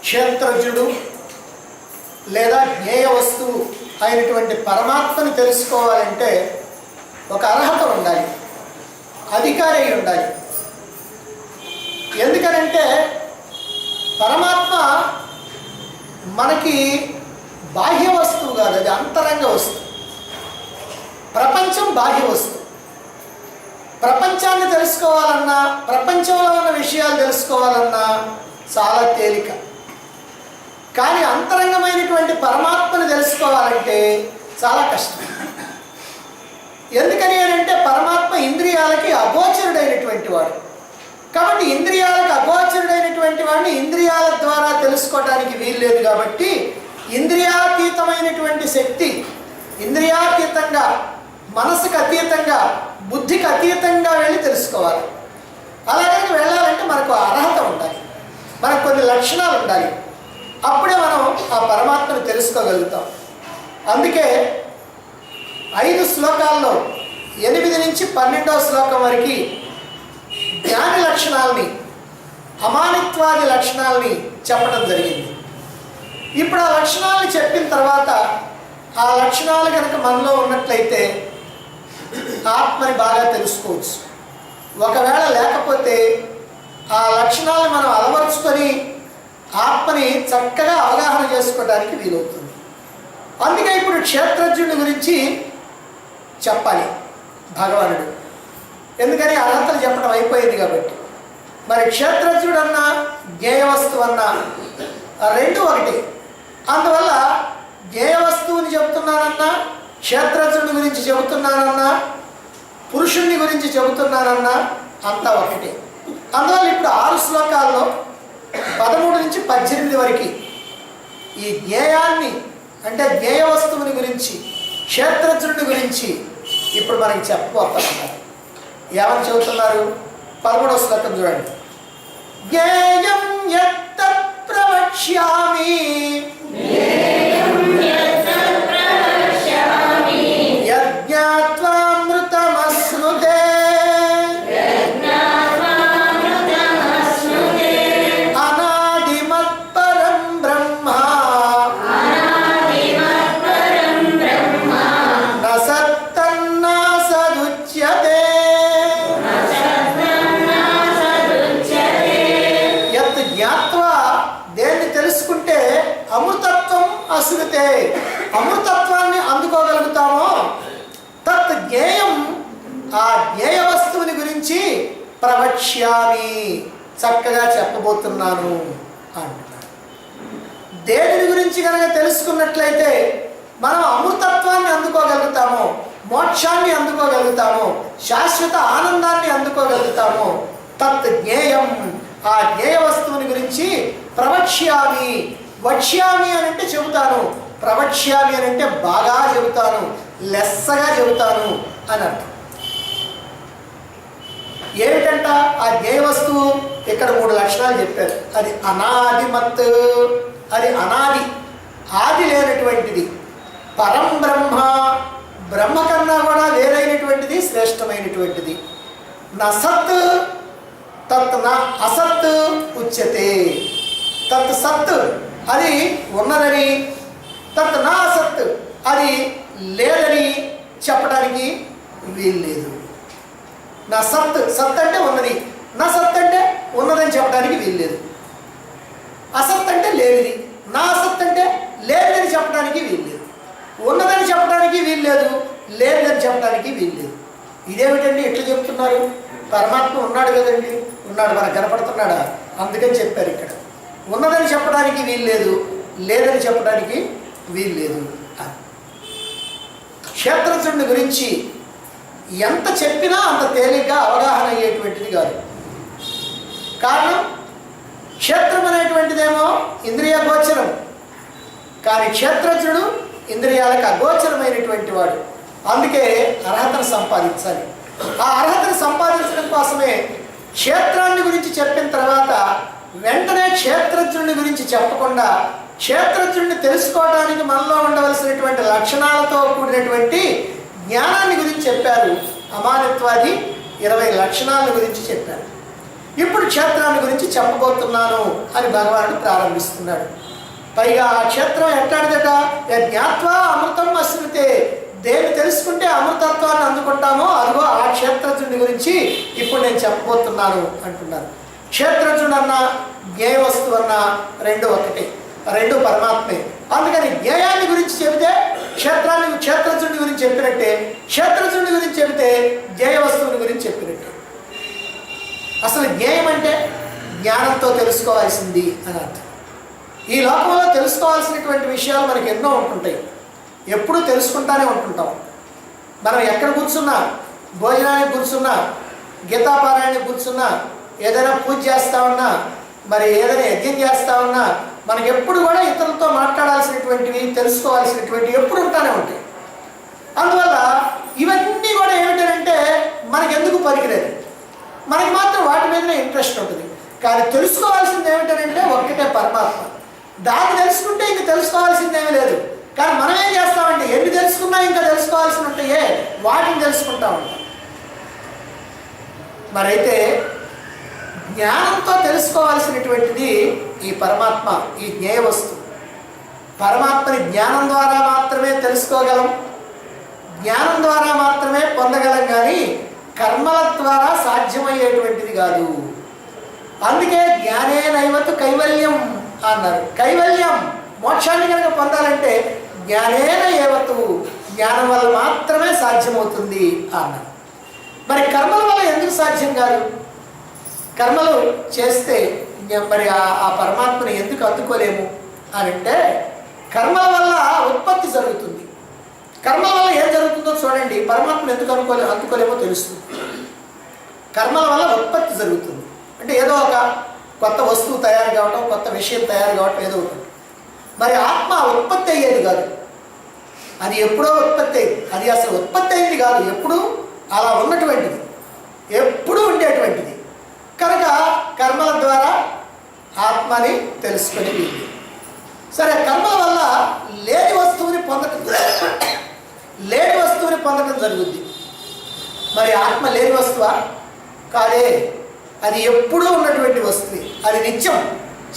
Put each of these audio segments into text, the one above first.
క్షేత్రజ్ఞుడు లేదా జ్ఞేయ వస్తువు అయినటువంటి పరమాత్మని తెలుసుకోవాలంటే ఒక అర్హత ఉండాలి, అధికారి ఉండాలి. ఎందుకనంటే పరమాత్మ మనకి బాహ్య వస్తువు కాదు, అది అంతరంగ వస్తువు. ప్రపంచం బాహ్య వస్తువు. ప్రపంచాన్ని తెలుసుకోవాలన్నా, ప్రపంచంలో ఉన్న విషయాలు తెలుసుకోవాలన్నా చాలా తేలిక. కానీ అంతరంగమైనటువంటి పరమాత్మను తెలుసుకోవాలంటే చాలా కష్టం. ఎందుకని అంటే పరమాత్మ ఇంద్రియాలకి అగోచరుడైనటువంటి వాడు. కాబట్టి ఇంద్రియాలకు అగోచరుడైనటువంటి వాడిని ఇంద్రియాల ద్వారా తెలుసుకోవడానికి వీల్లేదు. కాబట్టి ఇంద్రియాతీతమైనటువంటి శక్తి, ఇంద్రియాతీతంగా, మనసుకు అతీతంగా, బుద్ధికి అతీతంగా వెళ్ళి తెలుసుకోవాలి. అలాగే వెళ్ళాలంటే మనకు అర్హత ఉండాలి, మనకు కొన్ని లక్షణాలు ఉండాలి. అప్పుడే మనం ఆ పరమాత్మను తెలుసుకోగలుగుతాం. అందుకే 5 శ్లోకాల్లో 8 నుంచి 12వ శ్లోకం వరకు జ్ఞాని లక్షణాలని, అమానిత్వాది లక్షణాలని చెప్పడం జరిగింది. ఇప్పుడు ఆ లక్షణాలను చెప్పిన తర్వాత ఆ లక్షణాలు కనుక మనలో ఉన్నట్లయితే ఆత్మని బాగా తెలుసుకోవచ్చు. ఒకవేళ లేకపోతే ఆ లక్షణాలను మనం అలవరుచుకొని ఆత్మని చక్కగా అవగాహన చేసుకోవడానికి వీలవుతుంది. అందుకే ఇప్పుడు క్షేత్రజ్ఞుడి గురించి చెప్పాలి భగవానుడు. ఎందుకని అర్హతలు చెప్పడం అయిపోయింది కాబట్టి. మరి క్షేత్రజ్ఞుడు అన్నా జ్ఞేయ వస్తువు అన్నా రెండు ఒకటి. అందువల్ల జ్ఞేయ వస్తువుని చెబుతున్నానన్నా, క్షేత్రజ్ఞుడి గురించి చెబుతున్నానన్నా, పురుషుణ్ణి గురించి చెబుతున్నానన్నా అంతా ఒకటే. అందువల్ల ఇప్పుడు 6 శ్లోకాల్లో 13 నుంచి 18 వరకు ఈ జ్ఞేయాన్ని అంటే జ్ఞేయ వస్తువుని గురించి, క్షేత్రజ్ఞుడి గురించి ఇప్పుడు మనకి చెప్పబోతున్నారు. ఏమని చెబుతున్నారు? 13వ శ్లోకం చూడండి. జ్ఞేయం యత్తత్ ప్రవక్ష్యామి యజ్ఞాత్వామృతమశ్నుతే అనాదిమత్పరం బ్రహ్మ న సత్తన్నా సదుచ్యతే. యత్ జ్ఞాత్వా, దేన్ని తెలుసుకుంటే అమృతత్వం అశ్నుతే, అమృతత్వాన్ని అందుకోగలుగుతామో, తత్ జ్ఞేయం, ఆ జ్ఞేయ వస్తువుని గురించి ప్రవక్ష్యామి, చక్కగా చెప్పబోతున్నాను అంటున్నాడు. దేని గురించి కనుక తెలుసుకున్నట్లయితే మనం అమృతత్వాన్ని అందుకోగలుగుతాము, మోక్షాన్ని అందుకోగలుగుతాము, శాశ్వత ఆనందాన్ని అందుకోగలుగుతాము. తత్ జ్ఞేయం, ఆ జ్ఞేయ వస్తువుని గురించి ప్రవక్ష్యామి. వక్ష్యామి అని అంటే చెబుతాను, ప్రవక్ష్యామి అని అంటే బాగా చెబుతాను, లెస్సగా చెబుతాను అని అర్థం. ఏమిటంట ఆ జ్ఞేయ వస్తువు? ఇక్కడ 3 లక్షణాలు చెప్పారు. అది అనాదిమత్, అది అనాది, ఆది లేనటువంటిది. పరం బ్రహ్మ, బ్రహ్మ కన్నా కూడా వేరైనటువంటిది, శ్రేష్టమైనటువంటిది. నసత్ తత్ న అసత్ ఉచ్యతే. తత్ సత్, అది ఉన్నదని, తత్ నా అసత్, అది లేదని చెప్పడానికి వీల్లేదు. నా సత్, సత్ అంటే ఉన్నది, నా సత్ అంటే ఉన్నదని చెప్పడానికి వీల్లేదు. అసత్ అంటే లేనిది, నా అసత్ అంటే లేనిదని చెప్పడానికి వీల్లేదు. ఉన్నదని చెప్పడానికి వీల్లేదు, లేనిదని చెప్పడానికి వీల్లేదు. ఇదేమిటండి ఎట్లా చెప్తున్నారు? పరమాత్మ ఉన్నాడు కదండి, ఉన్నాడు, మనకు కనపడుతున్నాడా? అందుకని చెప్పారు ఇక్కడ. ఉన్నదని చెప్పడానికి వీల్లేదు, లేదని చెప్పడానికి వీల్లేదు. క్షేత్రజ్ఞుడి గురించి ఎంత చెప్పినా అంత తేలిగ్గా అవగాహన అయ్యేటువంటిది కాదు. కారణం, క్షేత్రం అనేటువంటిదేమో ఇంద్రియ గోచరం, కానీ క్షేత్రజ్ఞుడు ఇంద్రియాలకు అగోచరమైనటువంటి వాడు. అందుకే అర్హతను సంపాదించాలి. ఆ అర్హతను సంపాదించడం కోసమే క్షేత్రాన్ని గురించి చెప్పిన తర్వాత వెంటనే క్షేత్రజ్ఞుడి గురించి చెప్పకుండా క్షేత్రజ్ఞుడిని తెలుసుకోవడానికి మనలో ఉండవలసినటువంటి లక్షణాలతో కూడినటువంటి జ్ఞానాన్ని గురించి చెప్పారు. అమానిత్వాది 20 లక్షణాల గురించి చెప్పారు. ఇప్పుడు క్షేత్రాన్ని గురించి చెప్పబోతున్నాను అని భగవానుడు ప్రారంభిస్తున్నాడు. పైగా ఆ క్షేత్రం ఎట్లాంటిదట? జ్ఞాత్వా అమృతం అశ్నుతే, దేన్ని తెలుసుకుంటే అమృతత్వాన్ని అందుకుంటామో అదిగో ఆ క్షేత్రజ్ఞుడి గురించి ఇప్పుడు నేను చెప్పబోతున్నాను అంటున్నారు. క్షేత్రజ్ఞుడు అన్న జ్ఞేయ వస్తువు అన్న రెండు ఒకటే, రెండు పరమాత్మే. అందుకని జ్ఞేయాన్ని గురించి చెబితే క్షేత్రజ్ఞుడి గురించి చెప్పినట్టే, క్షేత్రజ్ఞుడి గురించి చెబితే జ్ఞేయ వస్తువుని గురించి చెప్పినట్టే. అసలు జ్ఞేయం అంటే జ్ఞానంతో తెలుసుకోవాల్సింది అని అర్థం. ఈ లోకంలో తెలుసుకోవాల్సినటువంటి విషయాలు మనకి ఎన్నో ఉంటుంటాయి, ఎప్పుడూ తెలుసుకుంటానే ఉంటుంటాం. మనం ఎక్కడ కూర్చున్నా, భోజనానికి కూర్చున్నా, గీతాపారాయణకి కూర్చున్నా, ఏదైనా పూజ చేస్తా ఉన్నా, మరి ఏదైనా యజ్ఞం చేస్తా ఉన్నా, మనకి ఎప్పుడు కూడా ఇతరులతో మాట్లాడాల్సినటువంటివి, తెలుసుకోవాల్సినటువంటివి ఎప్పుడు ఉంటానే ఉంటాయి. అందువల్ల ఇవన్నీ కూడా ఏమిటంటే మనకెందుకు పనికిలేదు, మనకి మాత్రం వాటి మీదనే ఇంట్రెస్ట్ ఉంటుంది. కానీ తెలుసుకోవాల్సింది ఏమిటంటే ఒక్కటే పరమాత్మ. దాన్ని తెలుసుకుంటే ఇంక తెలుసుకోవాల్సిందేమీ లేదు. కానీ మనం ఏం చేస్తామంటే ఎన్ని తెలుసుకున్నా ఇంకా తెలుసుకోవాల్సి ఉంటాయే, వాటిని తెలుసుకుంటా ఉంటాం. మరైతే జ్ఞానంతో తెలుసుకోవాల్సినటువంటిది ఈ పరమాత్మ, ఈ జ్ఞేయ వస్తువు. పరమాత్మని జ్ఞానం ద్వారా మాత్రమే తెలుసుకోగలం, జ్ఞానం ద్వారా మాత్రమే పొందగలం, కానీ కర్మల ద్వారా సాధ్యమయ్యేటువంటిది కాదు. అందుకే జ్ఞానే నైవతు కైవల్యం అన్నారు. కైవల్యం, మోక్షాన్ని కనుక పొందాలంటే జ్ఞానేన ఏవతు, జ్ఞానం వల్ల మాత్రమే సాధ్యమవుతుంది అన్నారు. మరి కర్మల వల్ల ఎందుకు సాధ్యం కాదు? కర్మలు చేస్తే మరి ఆ పరమాత్మని ఎందుకు అందుకోలేము అని అంటే, కర్మల వల్ల ఉత్పత్తి జరుగుతుంది. కర్మల వల్ల ఏం జరుగుతుందో చూడండి, పరమాత్మను ఎందుకు అందుకోలేమో తెలుస్తుంది. కర్మల వల్ల ఉత్పత్తి జరుగుతుంది అంటే ఏదో ఒక కొత్త వస్తువు తయారు కావటం, కొత్త విషయం తయారు కావటం, ఏదో ఒకటి. మరి ఆత్మ ఉత్పత్తి అయ్యేది కాదు, అది ఎప్పుడో ఉత్పత్తి అయింది. అది అసలు ఉత్పత్తి అయింది కాదు, ఎప్పుడు అలా ఉన్నటువంటిది, ఎప్పుడూ ఉండేటువంటిది. కనుక కర్మల ద్వారా ఆత్మని తెలుసుకొని వీళ్ళు. సరే, కర్మల వల్ల లేని వస్తువుని పొందడం జరుగుద్ది. మరి ఆత్మ లేని వస్తువా? కాదే, అది ఎప్పుడూ ఉన్నటువంటి వస్తువు. అది నిత్యం,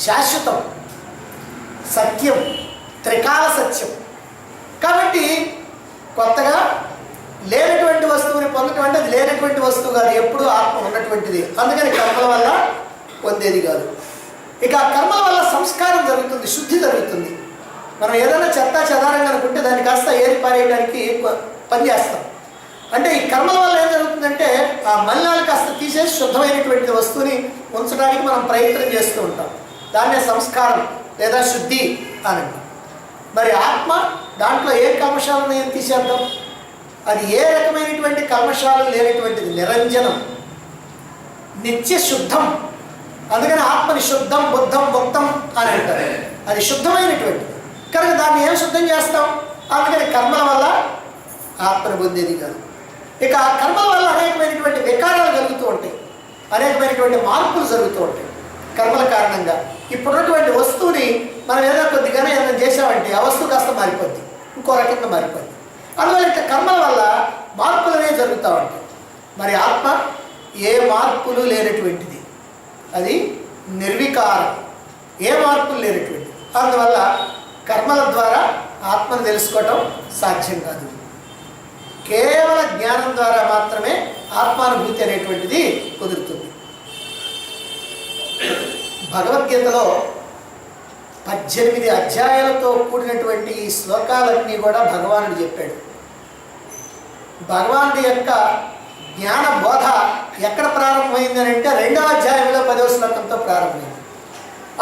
శాశ్వతం, సత్యం, త్రికాల సత్యం. కాబట్టి కొత్తగా లేనటువంటి వస్తువుని పొందటం అంటే అది లేనటువంటి వస్తువు కాదు, ఎప్పుడు ఆత్మ ఉన్నటువంటిది. అందుకని కర్మల వల్ల పొందేది కాదు. ఇక కర్మల వల్ల సంస్కారం జరుగుతుంది, శుద్ధి జరుగుతుంది. మనం ఏదైనా చెత్త చెదారంగా అనుకుంటే దాన్ని కాస్త ఏరి పారేయడానికి పనిచేస్తాం. అంటే ఈ కర్మల వల్ల ఏం జరుగుతుందంటే ఆ మలినాలు కాస్త తీసేసి శుద్ధమైనటువంటి వస్తువుని ఉంచడానికి మనం ప్రయత్నం చేస్తూ ఉంటాం. దాన్నే సంస్కారం లేదా శుద్ధి అని అంటాం. మరి ఆత్మ, దాంట్లో ఏ కల్మషాలను ఏం తీసేద్దాం? అది ఏ రకమైనటువంటి కల్మషాలు లేనటువంటిది, నిరంజనం, నిత్య శుద్ధం. అందుకని ఆత్మని శుద్ధం, బుద్ధం, ముక్తం అని అంటారు. అది శుద్ధమైనటువంటిది కనుక దాన్ని ఏం శుద్ధం చేస్తాం? అందుకని కర్మల వల్ల ఆత్మను పొందేది కాదు. ఇక కర్మల వల్ల అనేకమైనటువంటి వికారాలు కలుగుతూ ఉంటాయి, అనేకమైనటువంటి మార్పులు జరుగుతూ ఉంటాయి కర్మల కారణంగా. ఇప్పుడున్నటువంటి వస్తువుని మనం ఏదో కొద్దిగానే ఏదైనా చేసామంటే ఆ వస్తువు కాస్త మారిపోద్ది, ఇంకో రకంగా మారిపోద్ది. అందువల్ల ఇట్లా కర్మల వల్ల మార్పులు అనేవి జరుగుతూ ఉంటాయి. మరి ఆత్మ ఏ మార్పులు లేనటువంటిది, అది నిర్వికారం, ఏ మార్పులు లేనటువంటిది. అందువల్ల కర్మల ద్వారా ఆత్మను తెలుసుకోవటం సాధ్యం కాదు. కేవల జ్ఞానం ద్వారా మాత్రమే ఆత్మానుభూతి అనేటువంటిది కుదురుతుంది. భగవద్గీతలో 18 అధ్యాయాలతో కూడినటువంటి ఈ శ్లోకాలన్నీ కూడా భగవానుడు చెప్పాడు. భగవానుడి యొక్క జ్ఞాన బోధ ఎక్కడ ప్రారంభమైంది అని అంటే 2వ అధ్యాయంలో 10వ శ్లోకంతో ప్రారంభమైంది.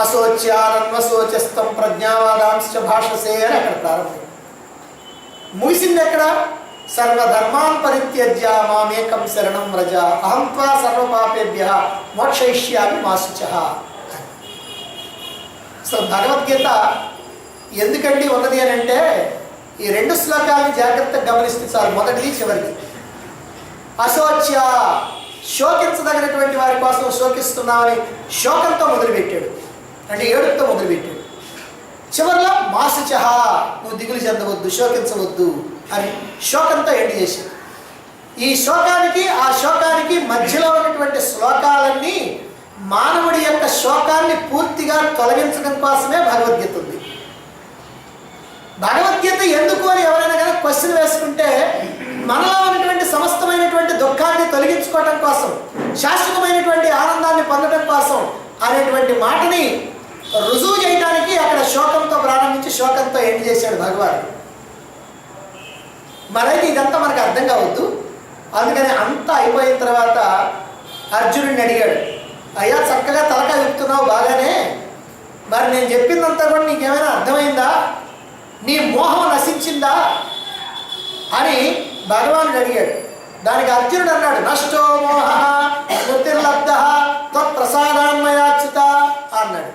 అశోచ్యానన్వశోచస్తం ప్రజ్ఞావాదాంశ భాషసే అని అక్కడ ప్రారంభమైంది. ముగిసింది ఎక్కడ? సర్వధర్మాన్ పరిత్యజ్య మామేకం శరణం వ్రజ అహం త్వా సర్వపాపేభ్యః మోక్షయిష్యామి మా శుచః. సో భగవద్గీత ఎందుకండి ఉన్నది అని అంటే ఈ 2 శ్లోకాలను జాగ్రత్తగా గమనిస్తే చాలు, మొదటిది చివరిది. అశోచ్య, శోకించదగినటువంటి వారి కోసం శోకిస్తున్నామని శోకంతో మొదలుపెట్టాడు, అంటే ఏడుపుతో మొదలుపెట్టాడు. చివరిలో మాసుచహ, నువ్వు దిగులు చెందవద్దు, శోకించవద్దు అని శోకంతో ఎండ్ చేశాడు. ఈ శోకానికి ఆ శోకానికి మధ్యలో ఉన్నటువంటి శ్లోకాలన్నీ మానవుడి యొక్క శోకాన్ని పూర్తిగా తొలగించడం కోసమే భగవద్గీత ఉంది. భగవద్గీత ఎందుకు అని ఎవరైనా కానీ క్వశ్చన్ వేసుకుంటే మనలో ఉన్నటువంటి సమస్తమైనటువంటి దుఃఖాన్ని తొలగించుకోవటం కోసం, శాశ్వతమైనటువంటి ఆనందాన్ని పొందడం కోసం అనేటువంటి మాటని రుజువు చేయడానికి అక్కడ శోకంతో ప్రారంభించి శోకంతో ఎండ్ చేశాడు భగవాన్. మరైతే ఇదంతా మనకు అర్థం కావద్దు. అందుకని అంతా అయిపోయిన తర్వాత అర్జునుడిని అడిగాడు, అయ్యా చక్కగా తలకాయ చెప్తున్నావు బాగానే, మరి నేను చెప్పిందంతా కూడా నీకేమైనా అర్థమైందా, నీ మోహం నశించిందా అని భగవానుడు అడిగాడు. దానికి అర్జునుడు అన్నాడు, నష్టో మోహ స్మృతిర్లబ్ధ త్వత్ప్రసాదాన్మయాచ్యుత అన్నాడు.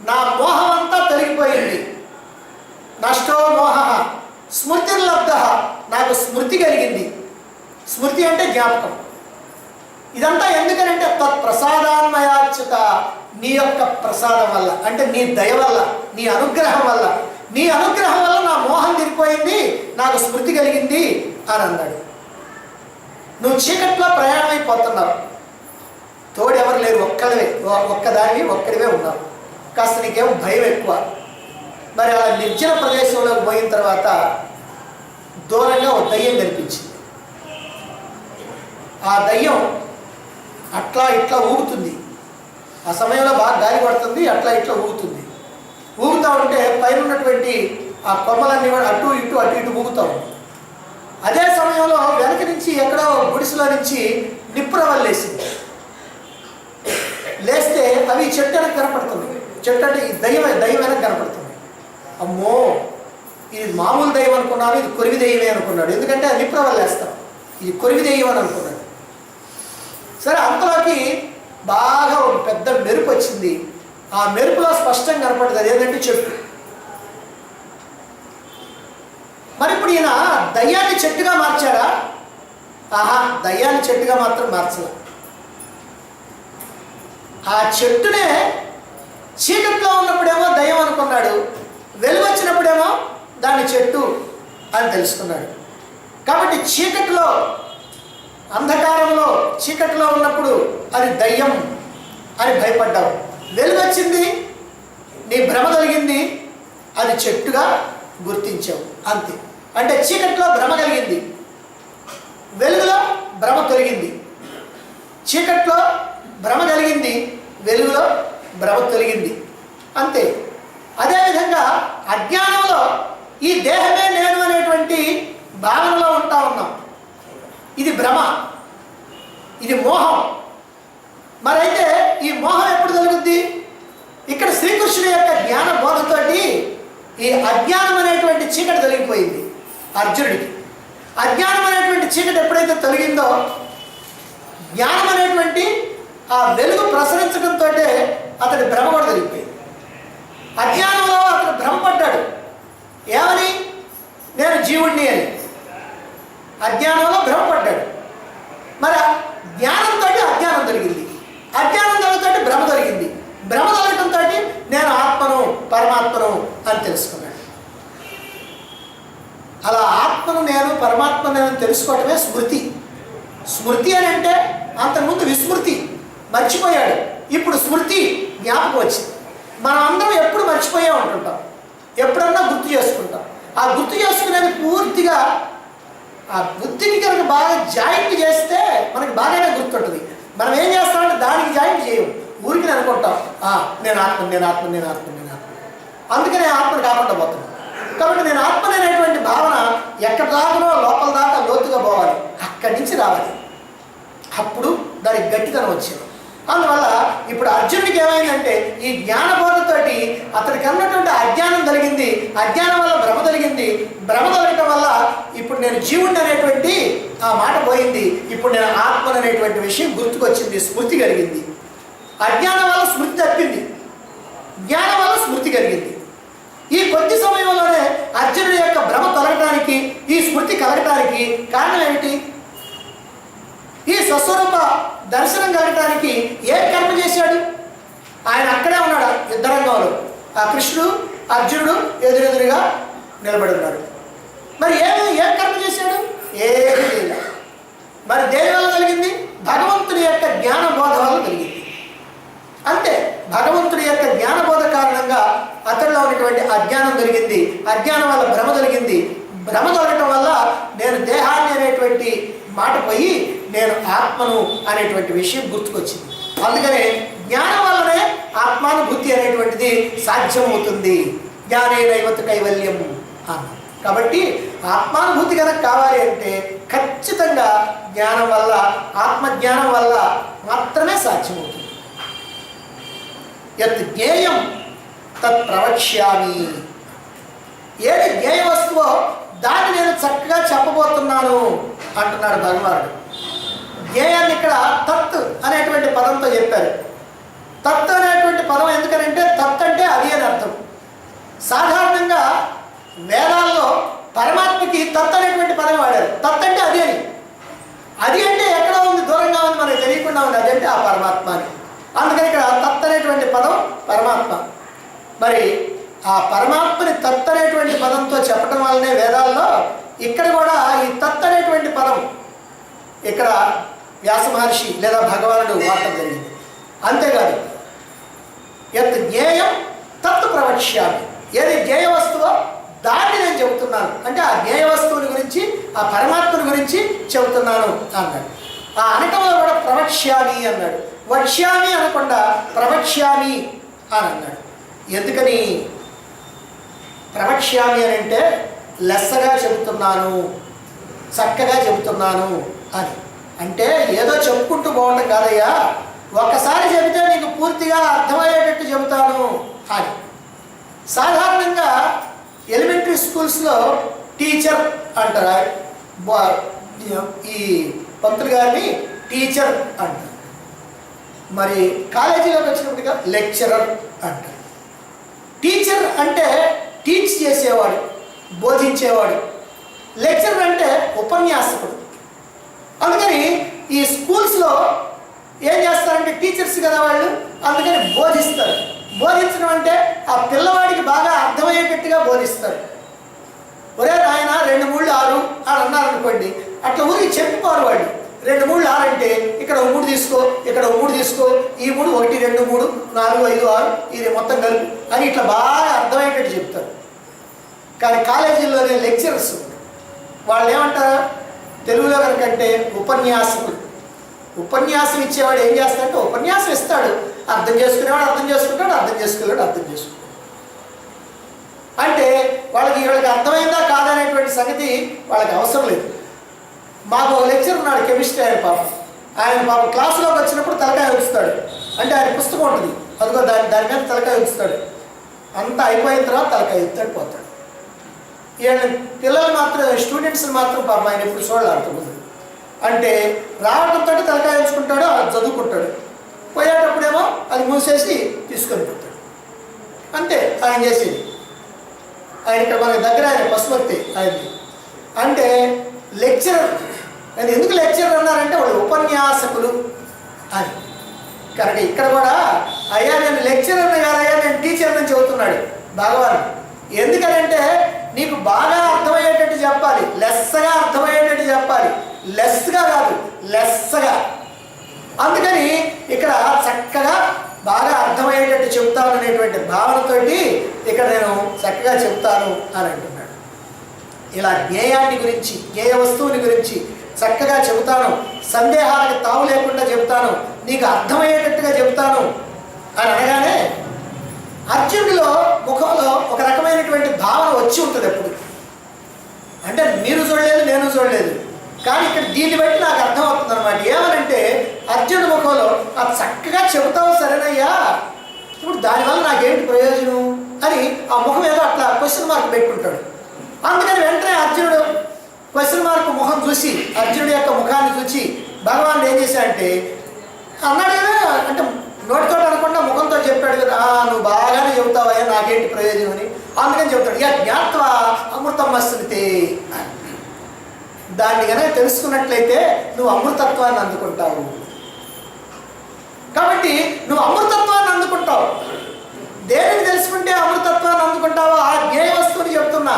నా మోహం అంతా తొలగిపోయింది. నష్టో మోహ స్మృతిర్లబ్ధ, నాకు స్మృతి కలిగింది. స్మృతి అంటే జ్ఞాపకం. ఇదంతా ఎందుకనంటే త్వత్ప్రసాదాన్మయాచ్యుత, నీ యొక్క ప్రసాదం వల్ల, అంటే నీ దయ వల్ల, నీ అనుగ్రహం వల్ల, నీ అనుగ్రహం వల్ల నా మోహం తీరిపోయింది, నాకు స్మృతి కలిగింది అని అన్నాడు. నువ్వు చీకట్లో ప్రయాణం అయిపోతున్నావు, తోడెవరు లేరు, ఒక్కదానివి ఒక్కడివే ఉన్నావు. కాస్త నీకేమో భయం ఎక్కువ. మరి అలా నిర్జన ప్రదేశంలోకి పోయిన తర్వాత దూరంగా ఒక దయ్యం కనిపించింది. ఆ దయ్యం అట్లా ఇట్లా ఊగుతుంది. ఆ సమయంలో బాగా గాలి పడుతుంది, అట్లా ఇట్లా ఊగుతుంది. ఊగుతూ ఉంటే పైన ఉన్నటువంటి ఆ కొమ్మలన్నీ కూడా అటు ఇటు ఊగుతూ ఉంది. అదే సమయంలో వెనక నుంచి ఎక్కడో గుడిసెలో నుంచి నిప్పురవల్లేసింది. లేస్తే అవి చెట్టు వెనక కనపడుతుంది. చెట్టు అంటే ఈ దయ్యం వెనక కనపడుతుంది. అమ్మో, ఇది మామూలు దయ్యం అనుకున్నాను, ఇది కొరివి దయ్యమే అనుకున్నాడు. ఎందుకంటే అది నిప్పురవల్లేస్తాం, ఇది కొరివి దయ్యం అని అనుకున్నాడు. సరే, అంతలోకి బాగా ఒక పెద్ద మెరుపు వచ్చింది. ఆ మెరుపులో స్పష్టంగా కనపడుతుంది అదేంటంటే చెట్టు. మరి ఇప్పుడు ఈయన దయ్యాన్ని చెట్టుగా మార్చాడా? ఆహా, దయ్యాన్ని చెట్టుగా మాత్రం మార్చలే. ఆ చెట్టునే చీకట్లో ఉన్నప్పుడేమో దయ్యం అనుకున్నాడు, వెలుగు వచ్చినప్పుడేమో దాని చెట్టు అని తెలుసుకున్నాడు. కాబట్టి చీకట్లో, అంధకారంలో, చీకట్లో ఉన్నప్పుడు అది దయ్యం అని భయపడ్డావు. వెలుగు వచ్చింది, నీ భ్రమ కలిగింది, అది చెట్టుగా గుర్తించావు, అంతే. అంటే చీకట్లో భ్రమ కలిగింది, వెలుగులో భ్రమ తొలగింది. చీకట్లో భ్రమ కలిగింది, వెలుగులో భ్రమ తొలగింది, అంతే. అదేవిధంగా అజ్ఞానంలో ఈ దేహమే నేను అనేటువంటి భావనలో ఉంటా ఉన్నాం. ఇది భ్రమ, ఇది మోహం. మరైతే ఈ మోహం ఎప్పుడు తొలగుద్ది? ఇక్కడ శ్రీకృష్ణుడి యొక్క జ్ఞాన బోధతోటి ఈ అజ్ఞానం అనేటువంటి చీకటి తొలగిపోయింది అర్జునుడికి. అజ్ఞానం అనేటువంటి చీకటి ఎప్పుడైతే తొలగిందో, జ్ఞానం అనేటువంటి ఆ వెలుగు ప్రసరించడంతో అతడి భ్రమ కూడా తొలగిపోయింది. అజ్ఞానంలో అతడు భ్రమపడ్డాడు. ఏమని? నేను జీవుణ్ణి అని అజ్ఞానంలో భ్రమపడ్డాడు. మరి జ్ఞానంతో అజ్ఞానం తొలగింది, అజ్ఞానం తొలగితో భ్రమ తొలగింది, భ్రమ తొలగటంతో నేను ఆత్మను, పరమాత్మను అని తెలుసుకున్నాడు. అలా ఆత్మను నేను, పరమాత్మను నేను తెలుసుకోవటమే స్మృతి. స్మృతి అని అంటే అంతకుముందు విస్మృతి, మర్చిపోయాడు. ఇప్పుడు స్మృతి, జ్ఞాపకం వచ్చింది. మనం అందరం ఎప్పుడు మర్చిపోయే ఉంటుంటాం, ఎప్పుడన్నా గుర్తు చేసుకుంటాం. ఆ గుర్తు చేసుకునేది పూర్తిగా ఆ బుద్ధికి కనుక బాగా జాయింట్ చేస్తే మనకి బాగానే గుర్తుంటుంది. మనం ఏం చేస్తామంటే దానికి జాయింట్ చేయము, ఊరికి అనుకుంటాం నేను ఆత్మ, నేను ఆత్మ, నేను ఆత్మ, నేను ఆత్మ. అందుకనే ఆత్మను కాకుండా పోతున్నాను. కాబట్టి నేను ఆత్మ అనేటువంటి భావన ఎక్కడ దాకానో లోపల దాకా లోతుగా పోవాలి, అక్కడి నుంచి రావాలి. అప్పుడు దానికి గట్టితనం వచ్చింది. అందువల్ల ఇప్పుడు అర్జునుడికి ఏమైందంటే ఈ జ్ఞానబోధతోటి అతనికి అన్నటువంటి అజ్ఞానం కలిగింది, అజ్ఞానం వల్ల భ్రమ కలిగింది, భ్రమ కలగటం వల్ల ఇప్పుడు నేను జీవుడిని అనేటువంటి ఆ మాట పోయింది. ఇప్పుడు నేను ఆత్మను అనేటువంటి విషయం గుర్తుకొచ్చింది, స్మృతి కలిగింది. అజ్ఞానం వల్ల స్మృతి తప్పింది, జ్ఞానం వల్ల స్మృతి కలిగింది. ఈ కొద్ది సమయంలోనే అర్జునుడి యొక్క భ్రమ తొలగటానికి, ఈ స్మృతి కలగటానికి కారణం ఏమిటి? ఈ స్వస్వరూప దర్శనం కలగటానికి ఏ కర్మ చేశాడు? ఆయన అక్కడే ఉన్నాడు యుద్ధరంగంలో. ఆ కృష్ణుడు, అర్జునుడు ఎదురెదురుగా నిలబడి ఉన్నారు. మరి ఏ కర్మ చేశాడు? ఏమీ లేదు. మరి దేని వల్ల కలిగింది? భగవంతుని యొక్క జ్ఞాన బోధ వల్ల కలిగింది. అంతే. భగవంతుడి యొక్క జ్ఞానబోధ కారణంగా అతడిలో ఉన్నటువంటి అజ్ఞానం దొరికింది. అజ్ఞానం వల్ల భ్రమ దొరికింది. భ్రమ దొరకటం వల్ల నేను దేహాన్ని అనేటువంటి మాట పోయి నేను ఆత్మను అనేటువంటి విషయం గుర్తుకొచ్చింది. అందుకనే జ్ఞానం వల్లనే ఆత్మానుభూతి అనేటువంటిది సాధ్యమవుతుంది. జ్ఞానేనైవతు కైవల్యం అన్న. కాబట్టి ఆత్మానుభూతి కనుక కావాలి అంటే ఖచ్చితంగా జ్ఞానం వల్ల, ఆత్మజ్ఞానం వల్ల మాత్రమే సాధ్యమవుతుంది. యత్ జ్ఞేయం తత్ ప్రవక్ష్యామి. ఏది జ్ఞేయ వస్తువో దాన్ని నేను చక్కగా చెప్పబోతున్నాను అంటున్నాడు భగవానుడు. జ్ఞేయాన్ని ఇక్కడ తత్ అనేటువంటి పదంతో చెప్పారు. తత్ అనేటువంటి పదం ఎందుకనంటే తత్ అంటే అది అని అర్థం. సాధారణంగా వేదాల్లో పరమాత్మకి తత్ అనేటువంటి పదం వాడారు. తత్ అంటే అది అని. అది అంటే ఎక్కడ ఉంది, దూరంగా ఉంది, మనకు తెలియకుండా ఉంది. అదంటే ఆ పరమాత్మ అని. అందుకని ఇక్కడ తత్ అనేటువంటి పదం పరమాత్మ. మరి ఆ పరమాత్మని తత్ అనేటువంటి పదంతో చెప్పడం వల్లనే వేదాల్లో ఇక్కడ కూడా ఈ తత్ అనేటువంటి పదం ఇక్కడ వ్యాస మహర్షి లేదా భగవానుడు వాడటం జరిగింది. అంతేకాదు యత్ జ్ఞేయం తత్ ప్రవక్ష్యామి. ఏది జ్ఞేయ వస్తువో దాన్ని నేను చెబుతున్నాను అంటే ఆ జ్ఞేయ వస్తువుని గురించి, ఆ పరమాత్మని గురించి చెబుతున్నాను అన్నాడు. ఆ అనటంలో కూడా ప్రవక్ష్యామి అన్నాడు. వక్ష్యామి అనకుండా ప్రవక్ష్యామి అని అన్నాడు. ఎందుకని ప్రవక్ష్యామి అని అంటే లెస్సగా చెబుతున్నాను, చక్కగా చెబుతున్నాను అని. అంటే ఏదో చెప్పుకుంటూ పోవటం కాదయ్యా, ఒక్కసారి చెబితే నీకు పూర్తిగా అర్థమయ్యేటట్టు చెబుతాను అని. సాధారణంగా ఎలిమెంటరీ స్కూల్స్లో టీచర్ అంటారా, ఈ పంతులు గారిని టీచర్ అంటారు. మరి కాలేజీలోకి వచ్చినప్పటిగా లెక్చరర్ అంటారు. టీచర్ అంటే టీచ్ చేసేవాడు, బోధించేవాడు. లెక్చరర్ అంటే ఉపన్యాసకుడు. అందుకని ఈ స్కూల్స్లో ఏం చేస్తారంటే టీచర్స్ కదా వాళ్ళు, అందుకని బోధిస్తారు. బోధించడం అంటే ఆ పిల్లవాడికి బాగా అర్థమయ్యేటట్టుగా బోధిస్తారు. ఒరే నాయన 2 3 6 అని అన్నారనుకోండి, అట్లా ఊరికి చెప్పిపోరు వాళ్ళు. 2 3 6 అంటే ఇక్కడ 3 తీసుకో, ఇక్కడ 3 తీసుకో, ఈ 3 1 2 3 4 5 6 ఇది మొత్తం కలుపు అని ఇట్లా బాగా అర్థమయ్యేటట్టు చెప్తారు. కానీ కాలేజీల్లోనే లెక్చరర్స్ వాళ్ళు ఏమంటారు, తెలుగులో కనుకంటే ఉపన్యాసకుడు. ఉపన్యాసం ఇచ్చేవాడు ఏం చేస్తాడంటే ఉపన్యాసం ఇస్తాడు, అర్థం చేసుకునేవాడు అర్థం చేసుకుంటాడు, అర్థం చేసుకునేవాడు అర్థం చేసుకుంటాడు. అంటే వీళ్ళకి అర్థమైందా కాదనేటువంటి సంగతి వాళ్ళకి అవసరం లేదు. మాకు ఒక లెక్చర్ ఉన్నాడు, కెమిస్ట్రీ ఆయన పాపం క్లాసులోకి వచ్చినప్పుడు తలకాయ ఉంచుతాడు. అంటే ఆయన పుస్తకం ఉంటుంది, అదిగో దాని మీద తలకాయ ఉంచుతాడు. అంతా అయిపోయిన తర్వాత తలకాయ ఎత్తాడు పోతాడు. ఈయన పిల్లలు మాత్రం, స్టూడెంట్స్ని మాత్రం పాపం ఆయన ఎప్పుడు చూడాలి. అంటే రావడంతో తలకాయ ఉంచుకుంటాడు, అది చదువుకుంటాడు. పోయేటప్పుడేమో అది మూసేసి తీసుకొని పోతాడు. అంతే ఆయన చేసేది. ఆయన ఇక్కడ మనకి దగ్గర ఆయన పశుపతి ఆయనది. అంటే లెక్చరర్. నేను ఎందుకు లెక్చరర్ అన్నారంటే వాళ్ళు ఉపన్యాసకులు అని. కనుక ఇక్కడ కూడా అయ్యా నేను లెక్చరర్ని కాదయ్యా నేను టీచర్ని చెబుతున్నాడు భగవాన్. ఎందుకనంటే నీకు బాగా అర్థమయ్యేటట్టు చెప్పాలి, లెస్సగా అర్థమయ్యేటట్టు చెప్పాలి. లెస్గా కాదు, లెస్సగా. అందుకని ఇక్కడ చక్కగా బాగా అర్థమయ్యేటట్టు చెబుతాను అనేటువంటి భావనతోటి ఇక్కడ నేను చక్కగా చెబుతాను అని అంటున్నాడు. ఇలా జ్ఞేయాన్ని గురించి, జ్ఞేయ వస్తువుని గురించి చక్కగా చెబుతాను, సందేహాలకు తావు లేకుండా చెబుతాను, నీకు అర్థమయ్యేటట్టుగా చెబుతాను అని అనగానే అర్జునుడిలో ముఖంలో ఒక రకమైనటువంటి భావన వచ్చి ఉంటుంది ఎప్పుడు. అంటే మీరు చూడలేదు, నేను చూడలేదు, కానీ ఇక్కడ దీన్ని బట్టి నాకు అర్థమవుతుంది అనమాట. ఏమనంటే అర్జునుడి ముఖంలో అది చక్కగా చెబుతావు సరేనయ్యా, ఇప్పుడు దానివల్ల నాకేంటి ప్రయోజనం అని ఆ ముఖం ఏదో అట్లా క్వశ్చన్ మార్క్ పెట్టుకుంటాడు. అందుకని వెంటనే అర్జునుడు క్వశ్చన్ మార్క్ ముఖం చూసి, అర్జునుడి యొక్క ముఖాన్ని చూసి భగవానుడు ఏం చేశాడంటే అన్నాడు కదా, అంటే నోటితో అనకుండా ముఖంతో చెప్పాడు కదా, నువ్వు బాగానే చెబుతావయ్యా నాకేంటి ప్రయోజనం అని. అందుకని చెబుతాడు యా జ్ఞాత్వా అమృతం వస్తుంది. దాన్ని కనుక తెలుసుకున్నట్లయితే నువ్వు అమృతత్వాన్ని అందుకుంటావు. కాబట్టి నువ్వు అమృతత్వాన్ని అందుకుంటావు. దేనిని తెలుసుకుంటే అమృతత్వాన్ని అందుకుంటావో ఆ జ్ఞేయ వస్తువుని చెప్తున్నా.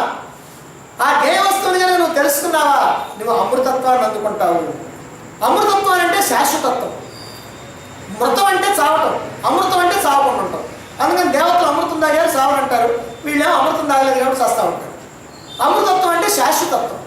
ఆ జ్ఞేయ వస్తువుని కనుక నువ్వు తెలుసుకున్నావా నువ్వు అమృతత్వాన్ని అందుకుంటావు. అమృతత్వం అంటే శాశ్వతత్వం. మృతం అంటే చావటం, అమృతం అంటే చావకుండా ఉంటాం. అందుకని దేవతలు అమృతం తాగారు చావనంటారు, వీళ్ళేమో అమృతం తాగలేదు కాబట్టి చస్తూ ఉంటారు. అమృతత్వం అంటే శాశ్వతత్వం,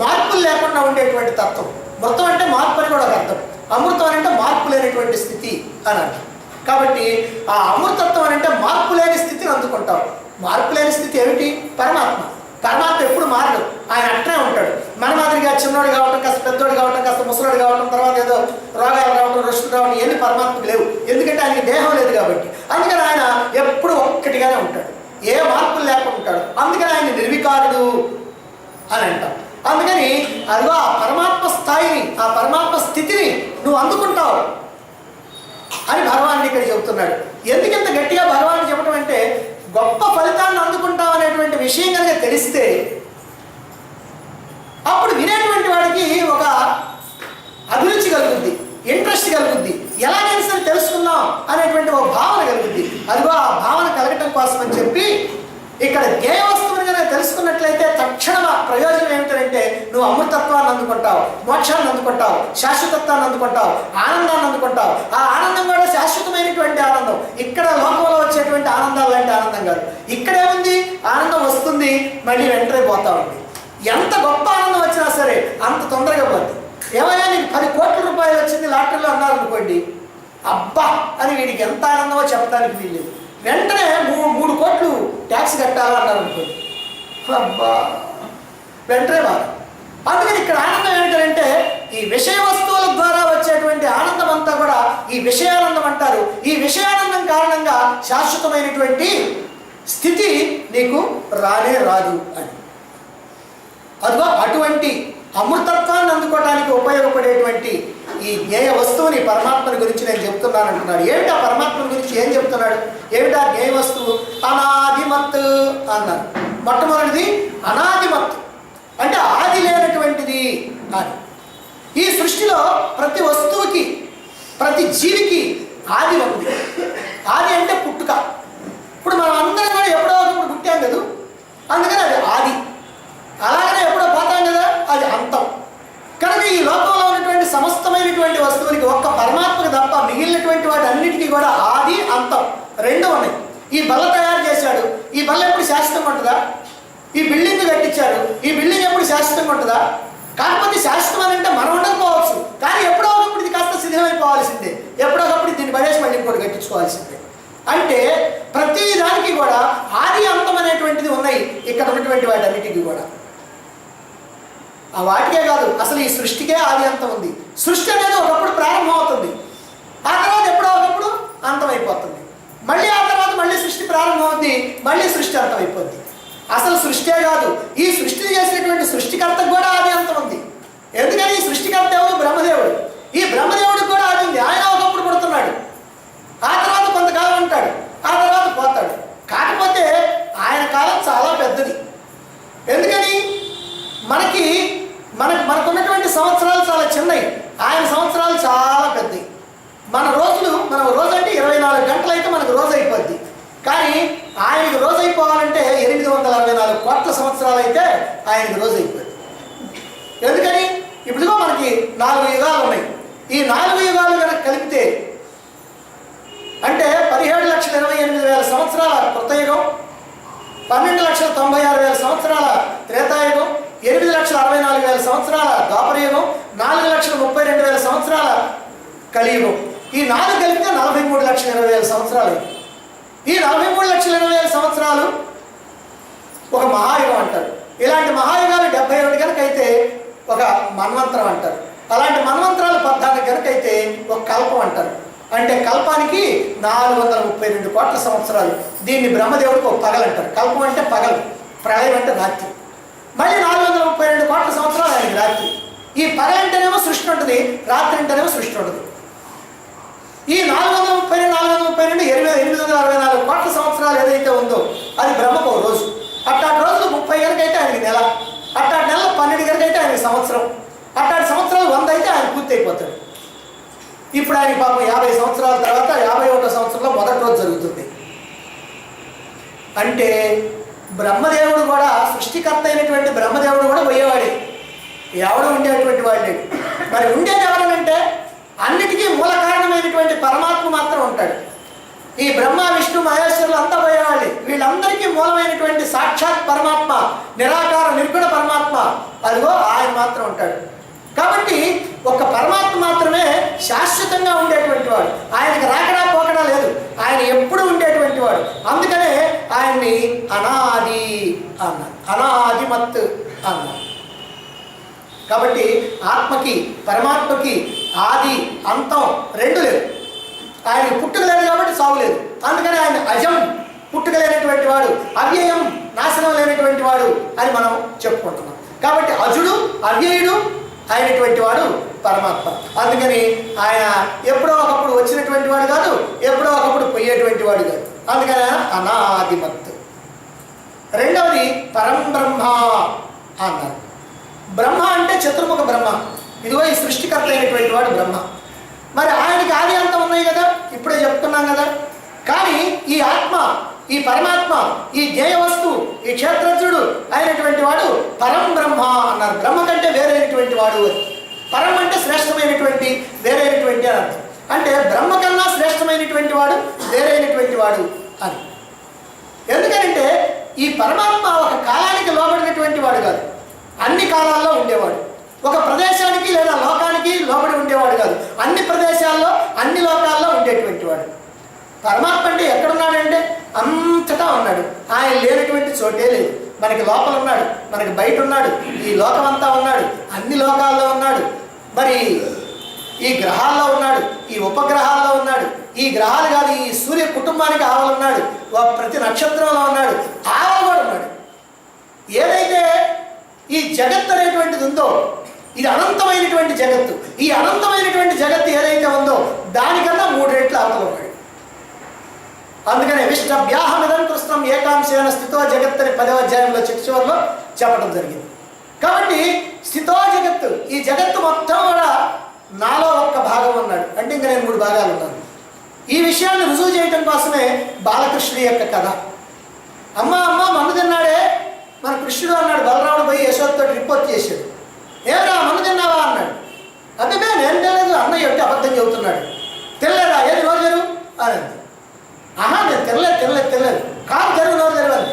మార్పులు లేకుండా ఉండేటువంటి తత్వం. మృతం అంటే మార్పు అని కూడా ఒక అర్థం. అమృతం అని అంటే మార్పు లేనటువంటి స్థితి అని అర్థం. కాబట్టి ఆ అమృతత్వం అని అంటే మార్పు లేని స్థితిని అందుకుంటాం. మార్పు లేని స్థితి ఏమిటి? పరమాత్మ. పరమాత్మ ఎప్పుడు మారడు, ఆయన అట్నే ఉంటాడు. మన మాదిరిగా చిన్నోడు కావటం, కాస్త పెద్దోడు కావటం, కాస్త ముసలోడు కావటం, తర్వాత ఏదో రోగాలు రావటం, రుష్టులు రావడం, ఇవన్నీ పరమాత్మకు లేవు. ఎందుకంటే ఆయనకి దేహం లేదు కాబట్టి. అందుకని ఆయన ఎప్పుడు ఒక్కటిగానే ఉంటాడు, ఏ మార్పులు లేకుండా ఉంటాడు. అందుకని ఆయన నిర్వికారుడు అని అంటాం. అందుకని అదిగో ఆ పరమాత్మ స్థాయిని, ఆ పరమాత్మ స్థితిని నువ్వు అందుకుంటావు అని భగవానుడు ఇక్కడ చెబుతున్నాడు. ఎందుకంత గట్టిగా భగవానుడు చెప్పడం అంటే, గొప్ప ఫలితాన్ని అందుకుంటాం అనేటువంటి విషయం కనుక తెలిస్తే అప్పుడు వినేటువంటి వాడికి ఒక అభిరుచి కలుగుద్ది, ఇంట్రెస్ట్ కలుగుద్ది, ఎలాగైనా సరే తెలుసుకుందాం అనేటువంటి ఒక భావన కలుగుద్ది. అదిగో ఆ భావన కలగటం కోసం అని చెప్పి ఇక్కడ జ్ఞేయ వస్తువుని కనుక తెలుసుకున్నట్లయితే తక్షణ ప్రయోజనం ఏమిటంటే నువ్వు అమృతత్వాన్ని అందుకుంటావు, మోక్షాన్ని అందుకుంటావు, శాశ్వతత్వాన్ని అందుకుంటావు, ఆనందాన్ని అందుకుంటావు. ఆ ఆనందం కూడా శాశ్వతమైనటువంటి ఆనందం. ఇక్కడ లోకంలో వచ్చేటువంటి ఆనందాలు లాంటి ఆనందం కాదు. ఇక్కడేముంది, ఆనందం వస్తుంది, మళ్ళీ వెంటనే పోతా ఉంది. ఎంత గొప్ప ఆనందం వచ్చినా సరే అంత తొందరగా పోతుంది. ఏమైనా నీకు 10 కోట్ల రూపాయలు వచ్చింది లాటరీలో అన్నారు అనుకోండి, అబ్బా అని వీడికి ఎంత ఆనందమో చెప్పడానికి వీల్లేదు. వెంటనే 3 కోట్లు ట్యాక్స్ కట్టాలా అన్నారు అనుకోండి, అబ్బా వెంటనే బాగా. అందుకని ఇక్కడ ఆనందం ఏమిటంటే ఈ విషయ వస్తువుల ద్వారా వచ్చేటువంటి ఆనందం అంతా కూడా ఈ విషయానందం అంటారు. ఈ విషయానందం కారణంగా శాశ్వతమైనటువంటి స్థితి నీకు రానే రాదు అని. అదిగో అటువంటి అమృతత్వాన్ని అందుకోవడానికి ఉపయోగపడేటువంటి ఈ జ్ఞేయ వస్తువుని పరమాత్మని గురించి నేను చెప్తున్నాను అంటున్నాడు. ఏమిటి ఆ పరమాత్మని గురించి ఏం చెప్తున్నాడు? ఏమిటి ఆ జ్ఞేయ వస్తువు? అనాదిమత్ అన్నారు. మొట్టమొదటిది అనాదిమత్ అంటే ఆది లేనటువంటిది అని. ఈ సృష్టిలో ప్రతి వస్తువుకి, ప్రతి జీవికి ఆది ఉంది. ఆది అంటే పుట్టుక. ఇప్పుడు మనం అందరం కూడా ఎప్పుడో ఒకప్పుడు పుట్టాం కదా, అందుకని అది ఆది. అలాగనే ఎప్పుడో పోతాం కదా, అది అంతం. కనుక ఈ లోకంలో ఉన్నటువంటి సమస్తమైనటువంటి వస్తువులకి ఒక్క పరమాత్మకు తప్ప మిగిలినటువంటి వాటి అన్నిటికీ కూడా ఆది అంతం రెండు ఉన్నాయి. ఈ బల్ల తయారు చేశాడు, ఈ బల్ల ఎప్పుడు శాశ్వతంగా ఉంటుందా? ఈ బిల్డింగ్ కట్టించాడు, ఈ బిల్డింగ్ ఎప్పుడు శాశ్వతంగా ఉంటుందా? కాకపోతే శాశ్వతం అని అంటే మనం ఉండకపోవచ్చు, కానీ ఎప్పుడో ఒకప్పుడు ఇది కాస్త సిద్ధమైపోవాల్సిందే, ఎప్పుడో ఒకప్పుడు దీన్ని పడేసి మళ్ళీ ఇంకోటి కట్టించుకోవాల్సిందే. అంటే ప్రతి దానికి కూడా ఆది అంతం అనేటువంటిది ఉన్నాయి ఇక్కడ ఉన్నటువంటి వాటి అన్నిటికీ కూడా. ఆ వాటికే కాదు, అసలు ఈ సృష్టికే ఆది అంతం ఉంది. సృష్టి అనేది ఒకప్పుడు ప్రారంభం అవుతుంది, ఆ తర్వాత ఎప్పుడో ఒకప్పుడు అంతమైపోతుంది. మళ్ళీ ఆ తర్వాత మళ్ళీ సృష్టి ప్రారంభం అవుతుంది, మళ్ళీ సృష్టి అంతమైపోద్ది. అసలు సృష్టే కాదు, ఈ సృష్టిని చేసినటువంటి సృష్టికర్తకు కూడా ఆది అంతం ఉంది. ఎందుకని ఈ సృష్టికర్త ఎవరు? బ్రహ్మదేవుడు. ఈ బ్రహ్మదేవుడికి కూడా ఆది ఉంది. ఆయన ఒకప్పుడు పుడుతున్నాడు, ఆ తర్వాత కొంతకాలం ఉంటాడు, ఆ తర్వాత పోతాడు. కాకపోతే ఆయన కాలం చాలా పెద్దది. ఎందుకని మనకున్నటువంటి సంవత్సరాలు చాలా చిన్నవి, ఆయన సంవత్సరాలు చాలా పెద్దవి. మన రోజు అంటే 24 గంటలు అయితే మనకు రోజు అయిపోద్ది. కానీ ఆయనకి రోజు అయిపోవాలంటే 864 కోట్ల సంవత్సరాలు అయితే ఆయనకి రోజు అయిపోద్ది. ఎందుకని ఇప్పుడుగా మనకి 4 యుగాలు ఉన్నాయి. ఈ 4 యుగాలు కనుక కలిపితే అంటే 17,28,000 సంవత్సరాల కృతయుగం, 12,96,000 సంవత్సరాల త్రేతాయుగం, 8,64,000 సంవత్సరాల ద్వాపరయుగం, 4,32,000 సంవత్సరాల కలియుగం. ఈ 4 కలిపితే 43,20,000 సంవత్సరాలు. ఈ 43,20,000 సంవత్సరాలు ఒక మహాయుగం అంటారు. ఇలాంటి మహాయుగాలు 71 కనుక అయితే ఒక మన్వంతరం అంటారు. అలాంటి మన్వంతరాలు 14 కనుక అయితే ఒక కల్పం అంటారు. అంటే కల్పానికి 432 కోట్ల సంవత్సరాలు. దీన్ని బ్రహ్మదేవుడికి ఒక పగలు అంటారు. కల్పం అంటే పగలు, ప్రళయం అంటే రాత్రి. మళ్ళీ 432 కోట్ల సంవత్సరాలు ఆయనకి రాత్రి. ఈ పగలు అంటేనేమో సృష్టి ఉంటుంది, రాత్రి అంటేనేమో సృష్టి ఉంటుంది. ఈ 432 864 కోట్ల సంవత్సరాలు ఏదైతే ఉందో అది బ్రహ్మకు ఒక రోజు. అట్టాటి రోజులు 30 కనుక అయితే ఆయనకి నెల, అట్టాటి నెలలో 12 కనుక అయితే ఆయనకి సంవత్సరం, అట్టాటి సంవత్సరాలు 100 అయితే ఆయన పూర్తి అయిపోతాడు. ఇప్పుడు ఆయన పాపం 50 సంవత్సరాల తర్వాత 51వ సంవత్సరంలో మొదటి రోజు జరుగుతుంది. అంటే బ్రహ్మదేవుడు కూడా, సృష్టికర్త అయినటువంటి బ్రహ్మదేవుడు కూడా పోయేవాడే, ఎవడు ఉండేటువంటి వాడు. మరి ఉండేది ఎవరనంటే అన్నిటికీ మూల కారణమైనటువంటి పరమాత్మ మాత్రం ఉంటాడు. ఈ బ్రహ్మ విష్ణు మహేశ్వరులు అంతా పోయేవాళ్ళే, వీళ్ళందరికీ మూలమైనటువంటి సాక్షాత్ పరమాత్మ, నిరాకార నిర్గుణ పరమాత్మ, అదిగో ఆయన మాత్రం ఉంటాడు. కాబట్టి ఒక పరమాత్మ మాత్రమే శాశ్వతంగా ఉండేటువంటి వాడు. ఆయనకి రాకడా పోకడా లేదు, ఆయన ఎప్పుడు ఉండేటువంటి వాడు. అందుకనే ఆయన్ని అనాది అన్నారు, అనాదిమత్ అన్నారు. కాబట్టి ఆత్మకి పరమాత్మకి ఆది అంతం రెండు లేదు. ఆయనకి పుట్టుక లేదు కాబట్టి సాగు లేదు. అందుకని ఆయన అజం, పుట్టుక లేనటువంటి వాడు, అవ్యయం, నాశనం లేనటువంటి వాడు అని మనం చెప్పుకుంటున్నాం. కాబట్టి అజుడు అవ్యయుడు అయినటువంటి వాడు పరమాత్మ. అందుకని ఆయన ఎప్పుడో ఒకప్పుడు వచ్చినటువంటి వాడు కాదు, ఎప్పుడో ఒకప్పుడు పోయేటువంటి వాడు కాదు. అందుకని ఆయన అనాదిమత్. రెండవది పరంబ్రహ్మ అన్నారు. బ్రహ్మ అంటే చతుర్ముఖ బ్రహ్మ, ఇదిగో ఈ సృష్టికర్త అయినటువంటి వాడు బ్రహ్మ. మరి ఆయనకి ఆది అంతం ఉన్నాయి కదా, ఇప్పుడే చెప్తున్నాం కదా. కానీ ఈ ఆత్మ, ఈ పరమాత్మ, ఈ జ్ఞేయ వస్తువు, ఈ క్షేత్రజ్ఞుడు అయినటువంటి వాడు పరం బ్రహ్మ అన్నారు. బ్రహ్మ కంటే వేరైనటువంటి వాడు అని. పరం అంటే శ్రేష్టమైనటువంటి, వేరైనటువంటి అని అర్థం. అంటే బ్రహ్మ కన్నా శ్రేష్టమైనటువంటి వాడు, వేరైనటువంటి వాడు అని. ఎందుకంటే ఈ పరమాత్మ ఒక కాలానికి లోబడినటువంటి వాడు కాదు, అన్ని కాలాల్లో ఉండేవాడు. ఒక ప్రదేశానికి లేదా లోకానికి లోబడి ఉండేవాడు కాదు, అన్ని ప్రదేశాల్లో అన్ని లోకాల్లో ఉండేటువంటి వాడు. పరమాత్మ అంటే ఎక్కడున్నాడంటే అంతటా ఉన్నాడు, ఆయన లేనటువంటి చోటే లేదు. మనకి లోపల ఉన్నాడు, మనకి బయట ఉన్నాడు, ఈ లోకం అంతా ఉన్నాడు, అన్ని లోకాల్లో ఉన్నాడు. మరి ఈ గ్రహాల్లో ఉన్నాడు, ఈ ఉపగ్రహాల్లో ఉన్నాడు, ఈ గ్రహాలు కాదు ఈ సూర్య కుటుంబానికి ఆవలు ఉన్నాడు, ప్రతి నక్షత్రంలో ఉన్నాడు, ఆవలు కూడా ఉన్నాడు. ఏదైతే ఈ జగత్తు అనేటువంటిది ఉందో, ఇది అనంతమైనటువంటి జగత్తు. ఈ అనంతమైనటువంటి జగత్తు ఏదైతే ఉందో దానికన్నా 3 రెట్లు అవతల ఉన్నాడు. అందుకనే విష్ణవ్యాహమిదం కృష్ణం ఏకాంశేన స్థితో జగత్ అని 10వ అధ్యాయంలో చివరిలో చెప్పడం జరిగింది. కాబట్టి స్థితో జగత్తు, ఈ జగత్తు మొత్తం కూడా నాలో ఒక్క భాగం ఉన్నాడు అంటే ఇంకా నేను 3 భాగాలు ఉన్నాను. ఈ విషయాన్ని రుజువు చేయడం కోసమే బాలకృష్ణుడి యొక్క కథ. అమ్మ మన్ను తిన్నాడే మన కృష్ణుడు అన్నాడు. బలరాముడు పోయి యశోదతో రిపోర్ట్ చేశాడు. ఏమరా మన్ను తిన్నావా అన్నాడు. అబ్బే నేను తెలియదు, అన్నయ్య ఒకటి అబద్ధం చెబుతున్నాడు. తెల్లరా ఏది నోరు తెరువు అని. నేను తెల్లలేదు కాదు తెరువు, నోరు తెరవాలి.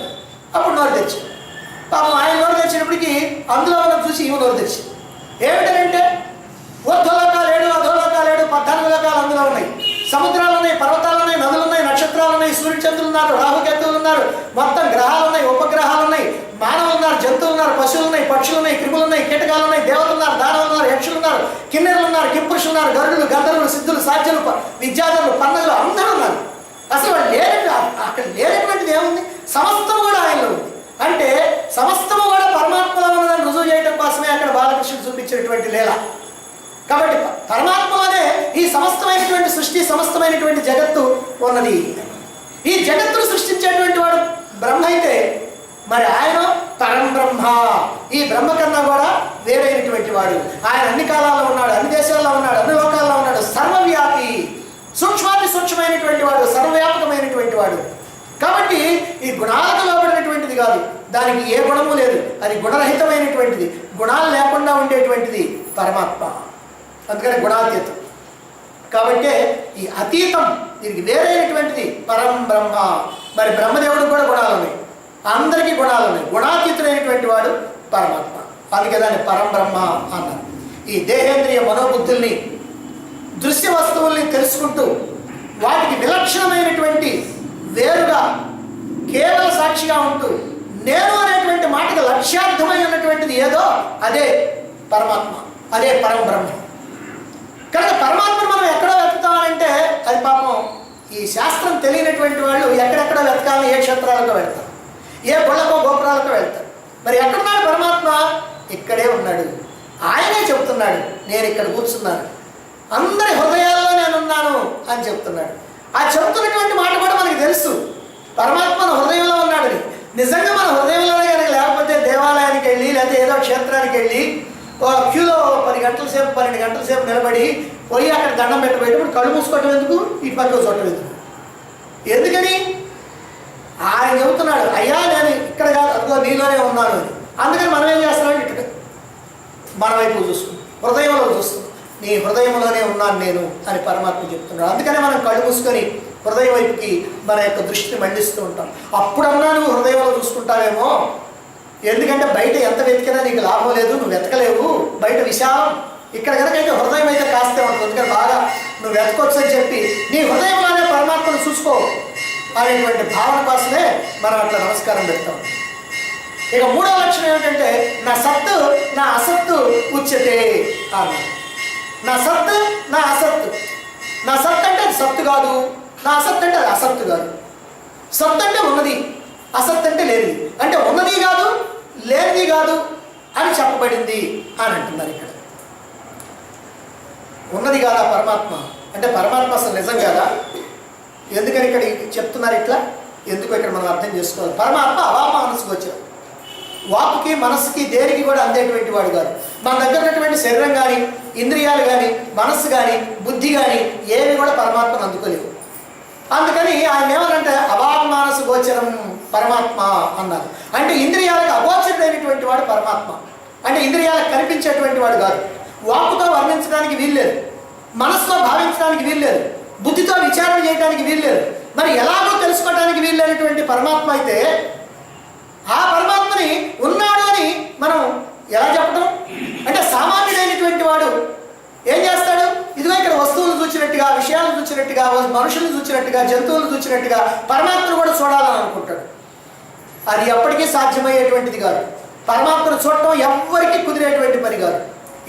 అప్పుడు నోరు తెచ్చి పాపం ఆయన నోరు తెచ్చినప్పటికీ అందులో మనం చూసి ఈమె నోరు తెచ్చి ఏమిటంటే ఊర్ధ్వలోకాలు 7 అధోలోకాలు 7 14 లోకాలు అందులో ఉన్నాయి. సముద్రాలు ఉన్నాయి, పర్వతాలు ఉన్నాయి, నదులు ఉన్నాయి, నక్షత్రాలు ఉన్నాయి, సూర్యచంద్రులు ఉన్నారు, రాహుకేతువులు ఉన్నారు, మొత్తం గ్రహాలు ఉన్నాయి, ఉపగ్రహాలు ఉన్నాయి, మానవులు ఉన్నారు, జంతువులు ఉన్నారు, పశువులు ఉన్నాయి, పక్షులు ఉన్నాయి, క్రిములు ఉన్నాయి, కీటకాలు ఉన్నాయి, దేవతలు ఉన్నారు, దానవులు ఉన్నారు, యక్షులు ఉన్నారు, కిన్నెరులు ఉన్నారు, కింపురుషులు ఉన్నారు, గరుడులు, గంధర్వులు, సిద్ధులు, సాధ్యులు, విద్యాధరులు, పన్నగులు అందరూ ఉన్నారు. అసలు వాళ్ళు అక్కడ లేనటువంటిది ఏముంది? సమస్తము కూడా ఆయనలో ఉంది. అంటే సమస్తము కూడా పరమాత్మలో ఉన్నదని రుజువు చేయడం కోసమే అక్కడ బాలకృష్ణుడు చూపించినటువంటి లీల. కాబట్టి పరమాత్మలోనే ఈ సమస్తమైనటువంటి సృష్టి, సమస్తమైనటువంటి జగత్తు ఉన్నది. ఈ జగత్తును సృష్టించేటువంటి వాడు బ్రహ్మ అయితే మరి ఆయన పరం బ్రహ్మ. ఈ బ్రహ్మ కన్నా కూడా వేరైనటువంటి వాడు. ఆయన అన్ని కాలాల్లో ఉన్నాడు, అన్ని దేశాల్లో ఉన్నాడు, అన్ని లోకాల్లో ఉన్నాడు, సర్వవ్యాపి, సూక్ష్మాతి సూక్ష్మమైనటువంటి వాడు, సర్వవ్యాపకమైనటువంటి వాడు. కాబట్టి ఈ గుణాలకు లోబడినటువంటిది కాదు, దానికి ఏ గుణము లేదు, అది గుణరహితమైనటువంటిది, గుణాలు లేకుండా ఉండేటువంటిది పరమాత్మ. అందుకని గుణాతీతం. కాబట్టి ఈ అతీతం, దీనికి వేరైనటువంటిది పరం బ్రహ్మ. మరి బ్రహ్మదేవుడికి కూడా గుణాలు ఉన్నాయి, అందరికీ గుణాలు ఉన్నాయి. గుణాతీతుడైనటువంటి వాడు పరమాత్మ. అందుకే దాన్ని పరం బ్రహ్మ అన్నారు. ఈ దేహేంద్రియ మనోబుద్ధుల్ని, దృశ్య వస్తువుల్ని తెలుసుకుంటూ వాటికి విలక్షణమైనటువంటి వేరుగా కేవల సాక్షిగా ఉంటూ నేను అనేటువంటి మాటకు లక్ష్యార్థమై ఉన్నటువంటిది ఏదో అదే పరమాత్మ, అదే పరం బ్రహ్మ. కనుక పరమాత్మను మనం ఎక్కడో వెతుకుతామంటే అది పాపం ఈ శాస్త్రం తెలియనటువంటి వాళ్ళు ఎక్కడెక్కడో వెతకాలని ఏ క్షేత్రాలకు వెళ్తారు, ఏ గుళ్ళకో గోపురాలకు వెళ్తారు. మరి ఎక్కడున్నాడు పరమాత్మ? ఇక్కడే ఉన్నాడు. ఆయనే చెప్తున్నాడు, నేను ఇక్కడ కూర్చున్నాను, అందరి హృదయాల్లో నేనున్నాను అని చెప్తున్నాడు. ఆ చెప్తున్నటువంటి మాట కూడా మనకి తెలుసు, పరమాత్మ మన హృదయంలో ఉన్నాడని. నిజంగా మన హృదయంలోనే కనుక లేకపోతే దేవాలయానికి వెళ్ళి లేకపోతే ఏదో క్షేత్రానికి వెళ్ళి క్యూలో 10 గంటల సేపు 12 గంటల సేపు నిలబడి పోయి అక్కడ దండం పెట్టబోయేటప్పుడు కళ్ళు మూసుకోవటం ఎందుకు, ఈ పక్క చూడటం ఎందుకు? ఎందుకని? ఆయన చెబుతున్నాడు, అయ్యా నేను ఇక్కడ కాదు, అదిగో నీలోనే ఉన్నాను అని. అందుకని మనం ఏం చేస్తున్నాం? ఇటు మన వైపు చూస్తున్నాం, హృదయంలో చూస్తున్నాం. నీ హృదయంలోనే ఉన్నాను నేను అని పరమాత్మ చెప్తున్నాడు. అందుకనే మనం కళ్ళు మూసుకొని హృదయం వైపుకి మన యొక్క దృష్టిని మళ్లిస్తూ ఉంటాం. అప్పుడన్నా నువ్వు హృదయంలో చూసుకుంటావేమో, ఎందుకంటే బయట ఎంత వెతికినా నీకు లాభం లేదు, నువ్వు వెతకలేవు, బయట విశాలం. ఇక్కడ కనుకైతే హృదయం అయితే కాస్తే ఉంటుంది, అందుకని బాగా నువ్వు వెతకొచ్చు అని చెప్పి నీ హృదయంలోనే పరమాత్మను చూసుకో అనేటువంటి భావన కోసమే మనం అట్లా నమస్కారం పెడతాం. ఇక మూడవ లక్షణం ఏమిటంటే నా సత్తు నా అసత్తు ఉచ్యతే అన్నాడు. నా సత్తు నా అసత్తు. నా సత్తు అంటే అది సత్తు కాదు, నా అసత్తు అంటే అది అసత్తు కాదు. సత్తు అంటే ఉన్నది, అసత్తు అంటే లేనిది. అంటే ఉన్నది కాదు లేనిది కాదు అని చెప్పబడింది అని అంటున్నారు. ఇక్కడ ఉన్నది కాదా పరమాత్మ అంటే పరమాత్మ అసలు నిజం కాదా? ఎందుకని ఇక్కడ చెప్తున్నారు ఇట్లా? ఎందుకు ఇక్కడ మనం అర్థం చేసుకోవాలి. పరమాత్మ అవామానసుకు వచ్చారు, వాక్కుకి మనస్సుకి దేనికి కూడా అందేటువంటి వాడు కాదు. మన దగ్గర ఉన్నటువంటి శరీరం కానీ ఇంద్రియాలు కానీ మనస్సు కానీ బుద్ధి కానీ ఏవి కూడా పరమాత్మను అందుకోలేవు. అందుకని ఆయన ఏమనంటే అవామానసు గోచరం పరమాత్మ అన్నారు. అంటే ఇంద్రియాలకు అగోచరుడైనటువంటి వాడు పరమాత్మ. అంటే ఇంద్రియాలకు కనిపించేటువంటి వాడు కాదు. వాక్కుతో వర్ణించడానికి వీల్లేదు, మనస్సుతో భావించడానికి వీల్లేదు, బుద్ధితో విచారణ చేయడానికి వీల్లేదు. మరి ఎలాగో తెలుసుకోవడానికి వీల్లేనటువంటి పరమాత్మ అయితే ఆ పరమాత్మని ఉన్నాడు అని మనం ఎలా చెప్పడం? అంటే సామాన్యుడైనటువంటి వాడు ఏం చేస్తాడు? ఇదిగో ఇక్కడ వస్తువులు చూచినట్టుగా, విషయాలను చూచినట్టుగా, మనుషులను చూచినట్టుగా, జంతువులను చూచినట్టుగా పరమాత్మను కూడా చూడాలని అనుకుంటాడు. అది ఎప్పటికీ సాధ్యమయ్యేటువంటిది కాదు. పరమాత్మను చూడటం ఎవ్వరికీ కుదిరేటువంటి పని కాదు.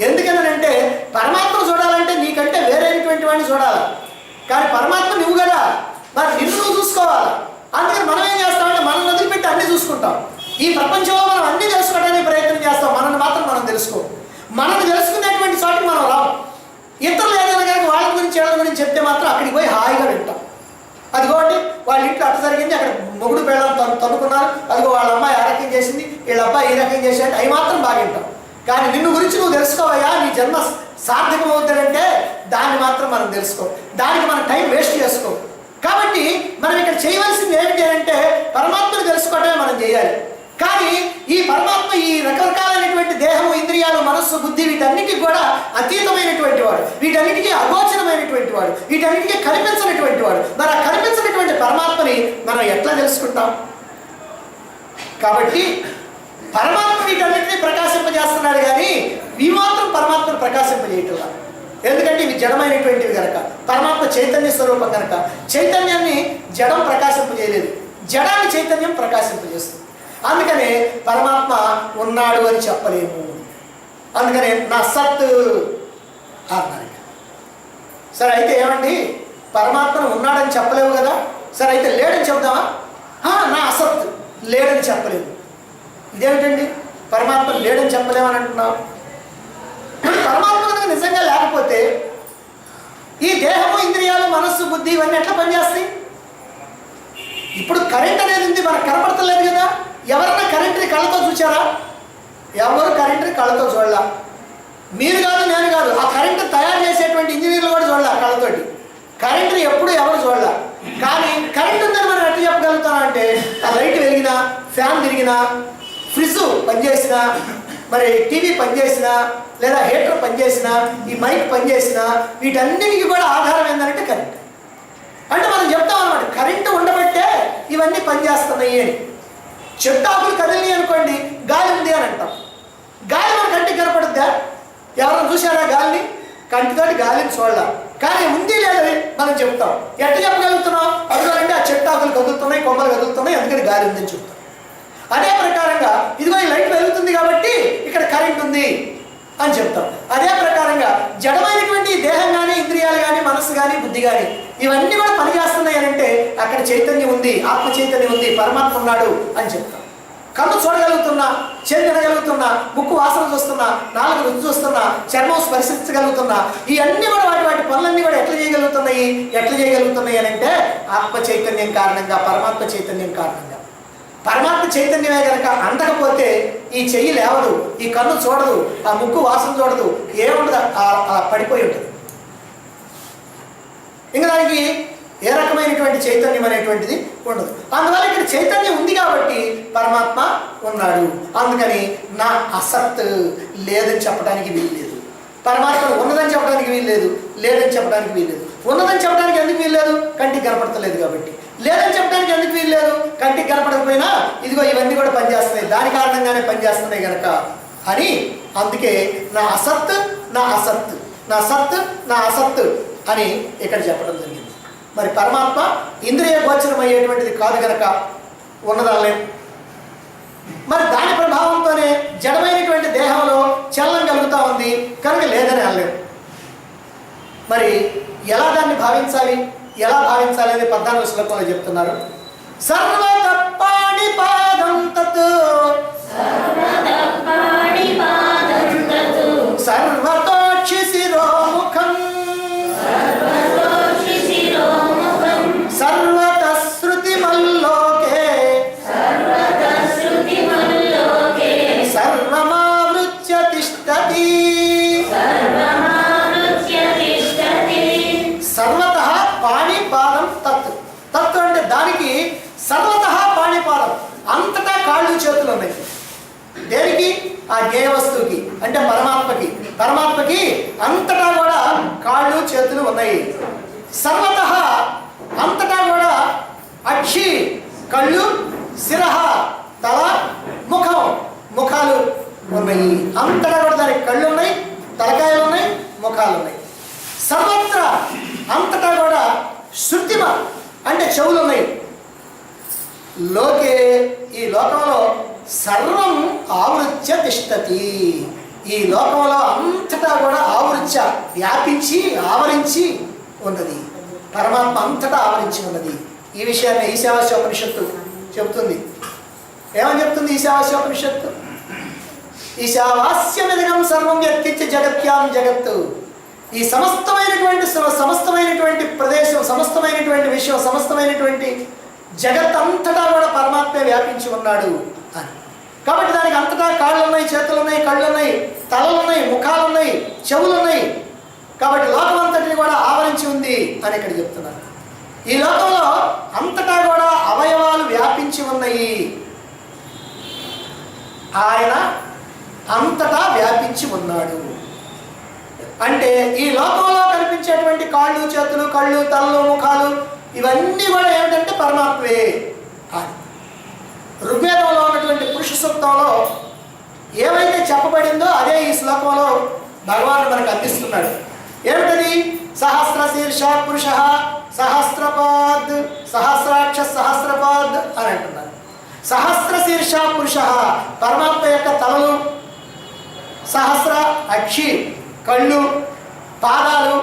ఎందుకనంటే పరమాత్మను చూడాలంటే నీకంటే వేరైనటువంటి వాడిని చూడాలి, కానీ పరమాత్మ నువ్వు కదా, మరి నిన్ను నువ్వు చూసుకోవాలి. అందుకని మనం ఏం చేస్తామంటే మనం వదిలిపెట్టి అన్నీ చూసుకుంటాం. ఈ ప్రపంచంలో మనం అన్నీ తెలుసుకోవడానికి ప్రయత్నం చేస్తాం, మనల్ని మాత్రం మనం తెలుసుకో. మనల్ని తెలుసుకునేటువంటి చోటికి మనం రాం. ఇతరులు ఏదైనా కానీ వాళ్ళ గురించి ఏళ్ళ గురించి చెప్తే మాత్రం అక్కడికి పోయి హాయిగా వింటాం. అదిగోండి వాళ్ళ ఇంట్లో అట్ట జరిగింది, అక్కడ మొగుడు పిల్లలు తన్నుకున్నారు, అదిగో వాళ్ళ అమ్మాయి ఆ రకం చేసింది, వీళ్ళ అబ్బాయి ఈ రకం చేసేది, అవి మాత్రం బాగా వింటాం. కానీ నిన్ను గురించి నువ్వు తెలుసుకోవయ్యా, నీ జన్మ సార్థకం అవుతాడంటే దాన్ని మాత్రం మనం తెలుసుకో, దానికి మనం టైం వేస్ట్ చేసుకో. కాబట్టి మనం ఇక్కడ చేయవలసింది ఏమిటి అంటే పరమాత్మను తెలుసుకోవటమే మనం చేయాలి. కానీ ఈ పరమాత్మ ఈ రకరకాలైనటువంటి దేహము, ఇంద్రియాలు, మనస్సు, బుద్ధి వీటన్నిటికి కూడా అతీతమైనటువంటి వాడు, వీటన్నిటికీ అగోచరమైనటువంటి వాడు, వీటన్నిటికీ కనిపించినటువంటి వాడు. మరి ఆ కనిపించినటువంటి పరమాత్మని మనం ఎట్లా తెలుసుకుంటాం? కాబట్టి పరమాత్మ వీటన్నిటినీ ప్రకాశింపజేస్తున్నాడు, కానీ ఇవి మాత్రం పరమాత్మను ప్రకాశింపజేయటం. ఎందుకంటే ఇవి జడమైనటువంటివి కనుక, పరమాత్మ చైతన్య స్వరూపం కనుక చైతన్యాన్ని జడం ప్రకాశింపజేయలేదు, జడాన్ని చైతన్యం ప్రకాశింపజేస్తుంది. అందుకనే పరమాత్మ ఉన్నాడు అని చెప్పలేము. అందుకనే నా సత్ అన్నారు. సరే అయితే ఏమండి, పరమాత్మను ఉన్నాడని చెప్పలేవు కదా, సరే అయితే లేడని చెప్దామా? నా అసత్ లేడని చెప్పలేము. ఇదేమిటండి, పరమాత్మ లేడని చెప్పలేమని అంటున్నావు? పరమాత్మ కనుక నిజంగా లేకపోతే ఈ దేహము, ఇంద్రియాలు, మనస్సు, బుద్ధి ఇవన్నీ ఎట్లా పనిచేస్తాయి? ఇప్పుడు కరెంట్ అనేది ఉంది, మనకు కనపడతలేదు కదా. ఎవరన్నా కరెంట్ని కళ్ళతో చూచారా? ఎవరు కరెంట్ని కళ్ళతో చూడాల. మీరు కాదు, నేను కాదు, ఆ కరెంట్ తయారు చేసేటువంటి ఇంజనీర్లు కూడా చూడాల కళ్ళతోటి. కరెంట్ని ఎప్పుడు ఎవరు చూడాల. కానీ కరెంట్ ఉందని మనం ఎట్లా చెప్పగలుగుతాం అంటే ఆ లైట్ వెలిగినా, ఫ్యాన్ తిరిగినా, ఫ్రిడ్జ్ పనిచేసినా, మరి టీవీ పనిచేసినా, లేదా హీటర్ పనిచేసినా, ఈ మైక్ పనిచేసినా, వీటన్నిటికీ కూడా ఆధారం ఏంటంటే కరెంట్. అంటే మనం చెప్తాం అన్నమాట, కరెంటు ఉండబట్టే ఇవన్నీ పనిచేస్తున్నాయి అని. చెట్టాకులు కదిలి అనుకోండి, గాలి ఉంది అని అంటాం. గాలి మన కంటికి కనపడుద్దా? ఎవరైనా చూసారా గాలిని? కంటితోటి గాలిని చూడాల, కానీ ఉంది లేదని మనం చెప్తాం. ఎట్లా చెప్పగలుగుతున్నాం? అందుకంటే ఆ చెట్టాకులు కదులుతున్నాయి, కొమ్మలు కదులుతున్నాయి, అందుకని గాలి ఉందని చెప్తాం. అదే ప్రకారంగా ఇదిగో ఈ లైట్ వెలుగుతుంది కాబట్టి ఇక్కడ కరెంట్ ఉంది అని చెప్తాం. అదే ప్రకారంగా జడమైనటువంటి దేహం కానీ, ఇంద్రియాలు కానీ, మనస్సు కానీ, బుద్ధి కానీ ఇవన్నీ కూడా పనిచేస్తున్నాయి అని అంటే అక్కడ చైతన్యం ఉంది, ఆత్మ చైతన్యం ఉంది, పరమాత్మ ఉన్నాడు అని చెప్తాం. కన్ను చూడగలుగుతున్నా, చేతి తినగలుగుతున్నా, ముక్కు వాసన చూస్తున్నా, నాలుగు రుచి చూస్తున్నా, చర్మం స్పర్శించగలుగుతున్నా, ఇవన్నీ కూడా వాటి పనులన్నీ కూడా ఎట్లా చేయగలుగుతున్నాయి అని అంటే ఆత్మ చైతన్యం కారణంగా, పరమాత్మ చైతన్యం కారణంగా. పరమాత్మ చైతన్యమే కనుక అందకపోతే ఈ చెయ్యి లేవదు, ఈ కన్ను చూడదు, ఆ ముక్కు వాసన చూడదు, ఏముండదు, పడిపోయి ఉంటుంది. ఇంకా దానికి ఏ రకమైనటువంటి చైతన్యం అనేటువంటిది ఉండదు. అందువల్ల ఇక్కడ చైతన్యం ఉంది కాబట్టి పరమాత్మ ఉన్నాడు. అందుకని నా అసత్ లేదని చెప్పడానికి వీల్లేదు. పరమాత్మను ఉన్నదని చెప్పడానికి వీల్లేదు, లేదని చెప్పడానికి వీల్లేదు. ఉన్నదని చెప్పడానికి ఎందుకు వీల్లేదు? కంటికి కనపడతలేదు కాబట్టి. లేదని చెప్పడానికి ఎందుకు వీల్లేదు? కంటికి కనపడకపోయినా ఇదిగో ఇవన్నీ కూడా పనిచేస్తున్నాయి, దాని కారణంగానే పనిచేస్తున్నాయి కనుక అని. అందుకే నా అసత్ నా అసత్, నా సత్ నా అసత్ అని ఇక్కడ చెప్పడం జరిగింది. మరి పరమాత్మ ఇంద్రియ గోచరం అయ్యేటువంటిది కాదు కనుక ఉన్నదనలేం. మరి దాని ప్రభావంతోనే జడమైనటువంటి దేహంలో చలనం కలుగుతూ ఉంది కనుక లేదని అనలేం. మరి ఎలా దాన్ని భావించాలి, ఎలా భావించాలి అని 14వ శ్లోకంలో చెప్తున్నారు. సర్వతప్పాణి పాదం తత్ సర్వతోక్షి శిరోముఖం సర్వత శృతిమల్లోకే సర్వమావృత్య తిష్టతి. సర్వతః పాణిపాదం తత్. తత్ అంటే దానికి సర్వతః పాణిపాదం, అంతటా కాళ్ళు చేతులు ఉన్నాయి. దేనికి? ఆ జ్ఞేయ వస్తువుకి అంటే పరమాత్మకి. పరమాత్మకి అంతటా కూడా కాళ్ళు చేతులు ఉన్నాయి. సర్వతః అంతటా కూడా అక్షి కళ్ళు, శిరః తల, ముఖం ముఖాలు ఉన్నాయి. అంతటా కూడా దానికి కళ్ళు ఉన్నాయి, తలకాయలు ఉన్నాయి, ముఖాలు ఉన్నాయి. సర్వత్ర అంతటా కూడా శృతిమ అంటే చెవులు ఉన్నాయి. లోకే ఈ లోకంలో సర్వం ఆవృత్య తిష్టతి. ఈ లోకంలో అంతటా కూడా ఆవృత్య వ్యాపించి ఆవరించి ఉన్నది. పరమాత్మ అంతటా ఆవరించి ఉన్నది. ఈ విషయాన్ని ఈశావాస్యోపనిషత్తు చెబుతుంది. ఏమని చెప్తుంది ఈశావాస్యోపనిషత్తు? ఈశావాస్యమిదగం సర్వం వ్యక్తిత్య జగత్యాం జగత్తు. ఈ సమస్తమైనటువంటి ప్రదేశం, సమస్తమైనటువంటి విషయం, సమస్తమైనటువంటి జగత్ అంతటా కూడా పరమాత్మే వ్యాపించి ఉన్నాడు అని. కాబట్టి దానికి అంతటా కాళ్ళు ఉన్నాయి, చేతులు ఉన్నాయి, కళ్ళు ఉన్నాయి, తలలు ఉన్నాయి, ముఖాలు ఉన్నాయి, చెవులు ఉన్నాయి. కాబట్టి లోకం అంతటిని కూడా ఆవరించి ఉంది అని ఇక్కడ చెప్తున్నారు. ఈ లోకంలో అంతటా కూడా అవయవాలు వ్యాపించి ఉన్నాయి. ఆయన అంతటా వ్యాపించి ఉన్నాడు అంటే ఈ లోకంలో కనిపించేటువంటి కాళ్ళు, చేతులు, కళ్ళు, తలలు, ముఖాలు ఇవన్నీ కూడా ఏమిటంటే పరమాత్మే అని. ఋగ్వేదంలో ఉన్నటువంటి పురుష సూక్తంలో ఏమైతే చెప్పబడిందో అదే ఈ శ్లోకంలో భగవానుడు మనకు అందిస్తున్నాడు. ఏమిటది? సహస్ర శీర్ష పురుష సహస్రపాద్ సహస్రాక్ష సహస్రపాద్ అని అంటున్నారు. సహస్ర శీర్ష పురుష పరమాత్మ యొక్క తలలు, సహస్ర అక్షి కళ్ళు, పాదాలు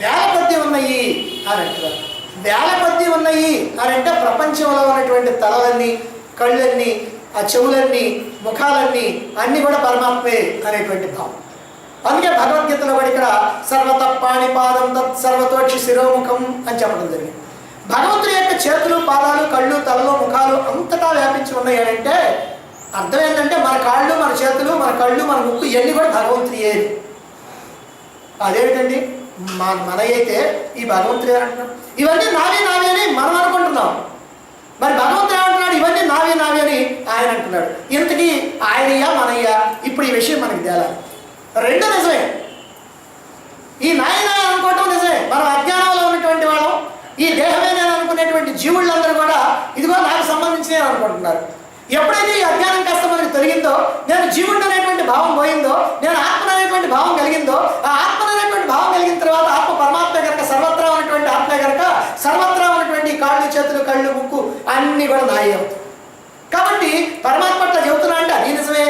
వేల కొద్ది ఉన్నాయి అని అంటున్నారు. వేల కొద్ది ఉన్నాయి అని అంటే ప్రపంచంలో ఉన్నటువంటి తలలన్నీ, కళ్ళన్నీ, ఆ చెవులన్నీ, ముఖాలన్నీ అన్నీ కూడా పరమాత్మే అనేటువంటి భావం. అందుకే భగవద్గీతలో కూడా ఇక్కడ సర్వతప్పాణి పాదం తత్ సర్వతోక్షి శిరోముఖం అని చెప్పడం జరిగింది. భగవంతుడి యొక్క చేతులు, పాదాలు, కళ్ళు, తలలు, ముఖాలు అంతటా వ్యాపించి ఉన్నాయి అని అంటే అర్థం ఏంటంటే మన కాళ్ళు, మన చేతులు, మన కళ్ళు, మన ముక్కు ఇవన్నీ కూడా భగవంతుడి ఏది. అదేమిటండి మన అయితే ఈ భగవంతుడు ఏమంటున్నాడు? ఇవన్నీ నావే నావే అని మనం అనుకుంటున్నాం. మరి భగవంతుడు ఏమంటున్నాడు? ఇవన్నీ నావే నావే అని ఆయన అంటున్నాడు. ఇంతకీ ఆయనయ్యా మనయ్యా? ఇప్పుడు ఈ విషయం మనకి తేలాలి. రెండు నిజమే. ఈ నాయన అనుకోవటం నిజమే. మనం అజ్ఞానంలో ఉన్నటువంటి వాళ్ళం, ఈ దేహమే నేను అనుకునేటువంటి జీవులందరూ కూడా ఇదిగో నాకు సంబంధించినవి అనుకుంటున్నారు. ఎప్పుడైతే ఈ అజ్ఞానం కాస్త మనకి తొలగిందో, నేను జీవుడు అనేటువంటి భావం పోయిందో, నేను ఆత్మ అనేటువంటి భావం కలిగిందో, ఆ ఆత్మ అనేటువంటి భావం కలిగిన తర్వాత ఆత్మ పరమాత్మ కనుక సర్వత్రా ఉన్నటువంటి ఆత్మ కనుక సర్వత్రా ఉన్నటువంటి కాళ్ళు, చేతులు, కళ్ళు, ముక్కు అన్నీ కూడా నాయే అవుతాయి. కాబట్టి పరమాత్మ అట్లా చెబుతున్నా అంటే అది నిజమే,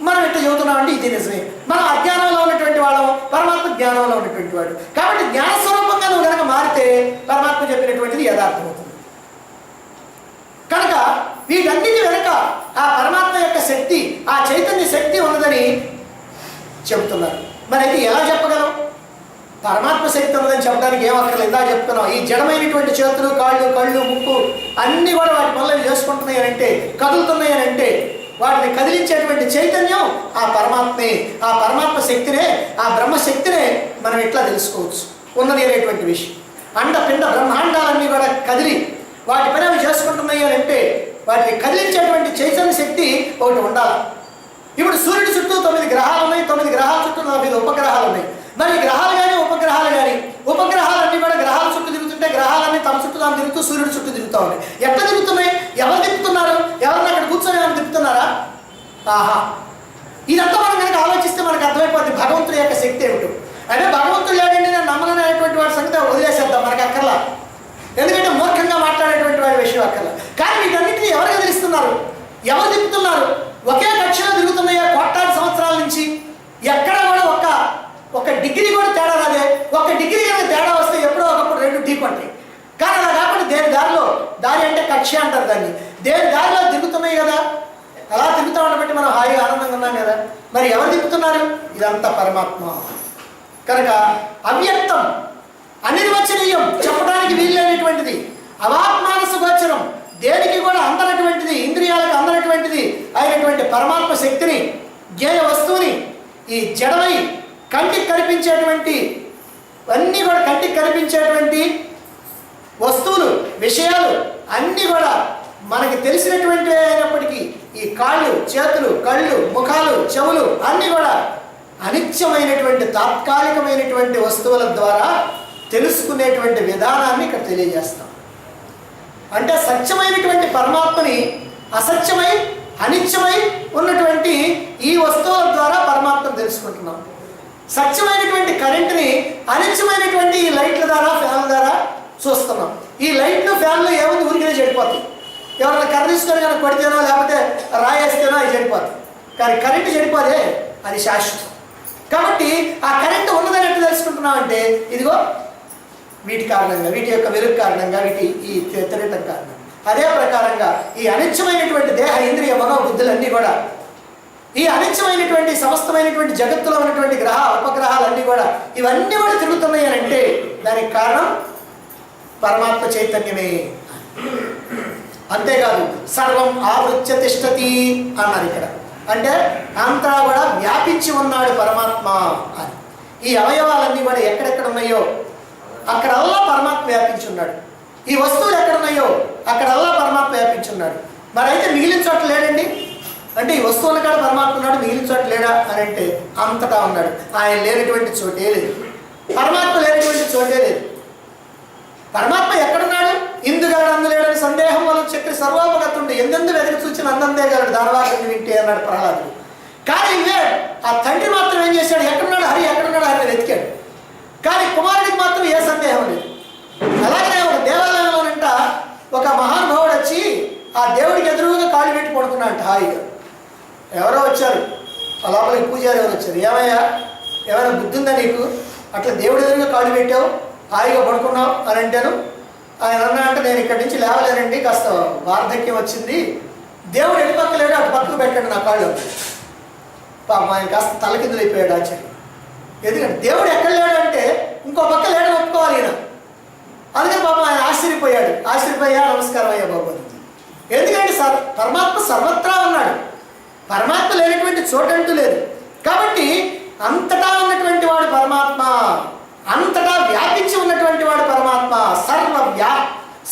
మనం ఎట్లా చెబుతున్నాం అంటే ఇది నిజమే. మనం అజ్ఞానంలో ఉన్నటువంటి వాళ్ళం, పరమాత్మ జ్ఞానంలో ఉన్నటువంటి వాడు. కాబట్టి జ్ఞానస్వరూపంగా నువ్వు కనుక మారితే పరమాత్మ చెప్పినటువంటిది యథార్థమవుతుంది. కనుక వీటన్నిటి వెనుక ఆ పరమాత్మ యొక్క శక్తి, ఆ చైతన్య శక్తి ఉన్నదని చెబుతున్నారు. మరి అయితే ఎలా చెప్పగలం? పరమాత్మ శక్తి ఉన్నదని చెప్పడానికి ఏమక్కర్లేదు. ఇందా చెప్తున్నాం, ఈ జడమైనటువంటి చేతులు, కాళ్ళు, కళ్ళు, ముక్కు అన్నీ కూడా వాటి పనులు చేసుకుంటున్నాయి అని అంటే, కదులుతున్నాయి అని అంటే వాటిని కదిలించేటువంటి చైతన్యం ఆ పరమాత్మే. ఆ పరమాత్మ శక్తినే, ఆ బ్రహ్మశక్తినే మనం ఎట్లా తెలుసుకోవచ్చు ఉన్నది అనేటువంటి విషయం. అండపిండ బ్రహ్మాండాలన్నీ కూడా కదిలి వాటి పని అవి చేసుకుంటున్నాయి అని అంటే వాటిని కదిలించేటువంటి చైతన్య శక్తి ఒకటి ఉండాలి. ఇప్పుడు సూర్యుడి చుట్టూ 9 గ్రహాలు ఉన్నాయి, 9 గ్రహాల చుట్టూ 40 ఉపగ్రహాలు ఉన్నాయి. మరి ఈ గ్రహాలు కానీ ఉపగ్రహాలన్నీ కూడా గ్రహాల చుట్టూ తిరుగుతుంటే గ్రహాలన్నీ తమ చుట్టూ తాము తిరుగుతూ సూర్యుడి చుట్టూ తిరుగుతూ ఉన్నాయి. ఎట్లా తిరుగుతున్నాయి? ఎవరు తిప్పుతున్నారు? ఎవరిని అక్కడ కూర్చొని ఏమైనా తిప్పుతున్నారా? ఆహా, ఇదంతా మనం కనుక ఆలోచిస్తే మనకు అర్థమైపోద్ది భగవంతుడి యొక్క శక్తి ఏమిటో. అంటే భగవంతుడు లేడండి నేను నమ్మననేటువంటి వాడి సంగతి వదిలేసేద్దాం, మనకు అక్కర్లా. ఎందుకంటే మూర్ఖంగా మాట్లాడేటువంటి వాడి విషయం అక్కర్లా. కానీ వీటన్నిటిని ఎవరు ఎదిరిస్తున్నారు? ఎవరు తిప్పుతున్నారు? ఒకే కక్షలో తిరుగుతున్నాయా కోట్లాది సంవత్సరాల నుంచి. ఎక్కడ కూడా ఒక డిగ్రీ కూడా తేడా రాదే. ఒక డిగ్రీ కనుక తేడా వస్తే ఎప్పుడో ఒకప్పుడు 2 ఢీకొంటాయి. కానీ అలా కాకుండా దేని దారి అంటే కక్ష అంటారు దాన్ని. దేని దారిలో తిరుగుతున్నాయి కదా, అలా తిరుగుతూ ఉండబట్టి మనం హాయిగా ఆనందంగా ఉన్నాం కదా. మరి ఎవరు తిప్పుతున్నారు? ఇదంతా పరమాత్మ. కనుక అవ్యక్తం, అనిర్వచనీయం, చెప్పడానికి వీల్లేనటువంటిది, అవాత్మానస గోచరం, దేనికి కూడా అందనటువంటిది, ఇంద్రియాలకు అందనటువంటిది అయినటువంటి పరమాత్మ శక్తిని, జ్ఞేయ వస్తువుని ఈ జడమై కంటికి కనిపించేటువంటి అన్నీ కూడా కంటికి కనిపించేటువంటి వస్తువులు, విషయాలు అన్నీ కూడా మనకి తెలిసినటువంటి అయినప్పటికీ ఈ కాళ్ళు, చేతులు, కళ్ళు, ముఖాలు, చెవులు అన్నీ కూడా అనిత్యమైనటువంటి తాత్కాలికమైనటువంటి వస్తువుల ద్వారా తెలుసుకునేటువంటి విధానాన్ని ఇక్కడ తెలియజేస్తాం. అంటే సత్యమైనటువంటి పరమాత్మని అసత్యమై అనిత్యమై ఉన్నటువంటి ఈ వస్తువుల ద్వారా పరమాత్మను తెలుసుకుంటున్నాం. సత్యమైనటువంటి కరెంటుని అనిత్యమైనటువంటి ఈ లైట్ల ద్వారా, ఫ్యాన్ల ద్వారా చూస్తున్నాం. ఈ లైట్లు, ఫ్యాన్లు ఏముంది ఊరికినే చెడిపోతాయి. ఎవరైనా కర్ర తీసుకొని కనుక కొడితేనో లేకపోతే రాయేస్తేనో అవి చెడిపోతాయి. కానీ కరెంటు చెడిపోదే, అది శాశ్వతం. కాబట్టి ఆ కరెంటు ఉన్నదని ఎట్లా తెలుసుకుంటున్నాం అంటే ఇదిగో వీటి కారణంగా, వీటి యొక్క వెలుగు కారణంగా, వీటి ఈ తిరగటం కారణంగా. అదే ప్రకారంగా ఈ అనిత్యమైనటువంటి దేహ, ఇంద్రియ, మనోబుద్ధులన్నీ కూడా, ఈ అనిత్యమైనటువంటి సమస్తమైనటువంటి జగత్తులో ఉన్నటువంటి గ్రహ ఉపగ్రహాలన్నీ కూడా ఇవన్నీ కూడా తిరుగుతున్నాయి అని అంటే దానికి కారణం పరమాత్మ చైతన్యమే. అంతేకాదు సర్వం ఆవృత్య తిష్టతి అన్నారు ఇక్కడ. అంటే అంతా కూడా వ్యాపించి ఉన్నాడు పరమాత్మ అని. ఈ అవయవాలన్నీ కూడా ఎక్కడెక్కడ ఉన్నాయో అక్కడల్లా పరమాత్మ వ్యాపించి ఉన్నాడు. ఈ వస్తువులు ఎక్కడున్నాయో అక్కడల్లా పరమాత్మ వ్యాపించి ఉన్నాడు. మరి అయితే మిగిలిన చోట లేడండి అంటే ఈ వస్తువుల కాడ పరమాత్మ ఉన్నాడు, మిగిలిన చోట లేడా అని అంటే అంతటా ఉన్నాడు. ఆయన లేనటువంటి చోటే లేదు, పరమాత్మ లేనటువంటి చోటే లేదు. పరమాత్మ ఎక్కడున్నాడు? ఇందుగాడు అందులేడని సందేహం వల్ల చెప్పి సర్వోపగతుండు ఎందెందు వెతికి చూచిన అందందే గలడు దానవాడిని వింటే అన్నాడు ప్రహ్లాదుడు. కానీ ఇవే ఆ తండ్రి మాత్రం ఏం చేశాడు? ఎక్కడున్నాడు హరి, ఎక్కడున్నాడు హరి వెతికాడు. కానీ కుమారుడికి మాత్రం ఏ సందేహం లేదు. అలాగే ఒక దేవాలయంలోనంట ఒక మహానుభావుడు వచ్చి ఆ దేవుడికి ఎదురుగా కాళ్ళు పెట్టి పడుకున్నాడంట హాయిగా. ఎవరో వచ్చారు, ఆ లోపలికి పూజారి ఎవరు వచ్చారు. ఏమయ్యా, ఏమైనా బుద్ధి ఉందా నీకు? అట్లా దేవుడి ఎదురుగా కాళ్ళు పెట్టావు, హాయిగా పడుకున్నావు అని అంటాను. ఆయన అన్నా అంటే నేను ఇక్కడి నుంచి లేవలేనండి, కాస్త వార్ధక్యం వచ్చింది, దేవుడు ఎటు పక్క లేడు అటు పక్కకు పెట్టండి నా కాళ్ళు. పాపం ఆయన కాస్త తలకిందులైపోయాడు ఆచార్య. ఎందుకంటే దేవుడు ఎక్కడ లేడు అంటే ఇంకో పక్క లేడని ఒప్పుకోవాలి ఈయన. అందుకని పాపం ఆయన ఆశ్చర్యపోయా నమస్కారం అయ్యా బాబు అని. ఎందుకంటే పరమాత్మ సర్వత్రా ఉన్నాడు, పరమాత్మ లేనటువంటి చోటంటూ లేదు. కాబట్టి అంతటా ఉన్నటువంటి వాడు పరమాత్మ, అంతటా వ్యాపించి ఉన్నటువంటి వాడు పరమాత్మ.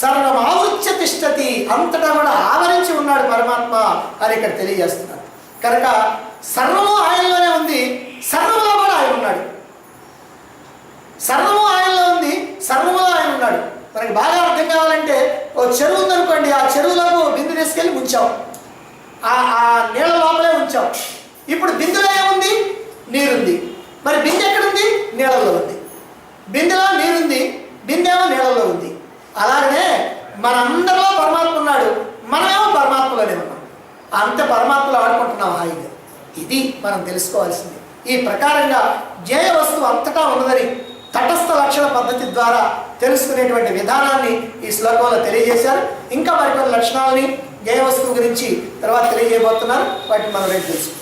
సర్వం ఆవృత్య తిష్టతి, అంతటా కూడా ఆవరించి ఉన్నాడు పరమాత్మ అని ఇక్కడ తెలియజేస్తున్నారు. కనుక సర్వము ఆయనలోనే ఉంది, సర్వములో కూడా ఆయన ఉన్నాడు. సర్వము ఆయనలో ఉంది, సర్వములో ఆయన ఉన్నాడు. మనకి బాగా అర్థం కావాలంటే ఓ చెరువు ఉందనుకోండి, ఆ చెరువులోకి బిందు తీసుకెళ్ళి ఉంచాం, ఆ నీళ్ళ లోపలే ఉంచాం. ఇప్పుడు బిందులో ఏముంది? నీరుంది. మరి బిందె ఎక్కడుంది? నీళ్ళలో ఉంది. బిందెలో నీరుంది, బిందెమో నీళ్ళలో ఉంది. అలాగనే మనందరిలో పరమాత్మ ఉన్నాడు, మనమేమో పరమాత్మలోనే ఉన్నాం. అంత పరమాత్మలో ఆడుకుంటున్నాం హాయిగా. ఇది మనం తెలుసుకోవాల్సింది. ఈ ప్రకారంగా జ్ఞేయ వస్తువు అంతటా ఉన్నదని తటస్థ లక్షణ పద్ధతి ద్వారా తెలుసుకునేటువంటి విధానాన్ని ఈ శ్లోకంలో తెలియజేశారు. ఇంకా మరికొన్ని లక్షణాలని జ్ఞేయ వస్తువు గురించి తర్వాత తెలియజేయబోతున్నారు. వాటిని మనం రేపు తెలుసుకుందాం.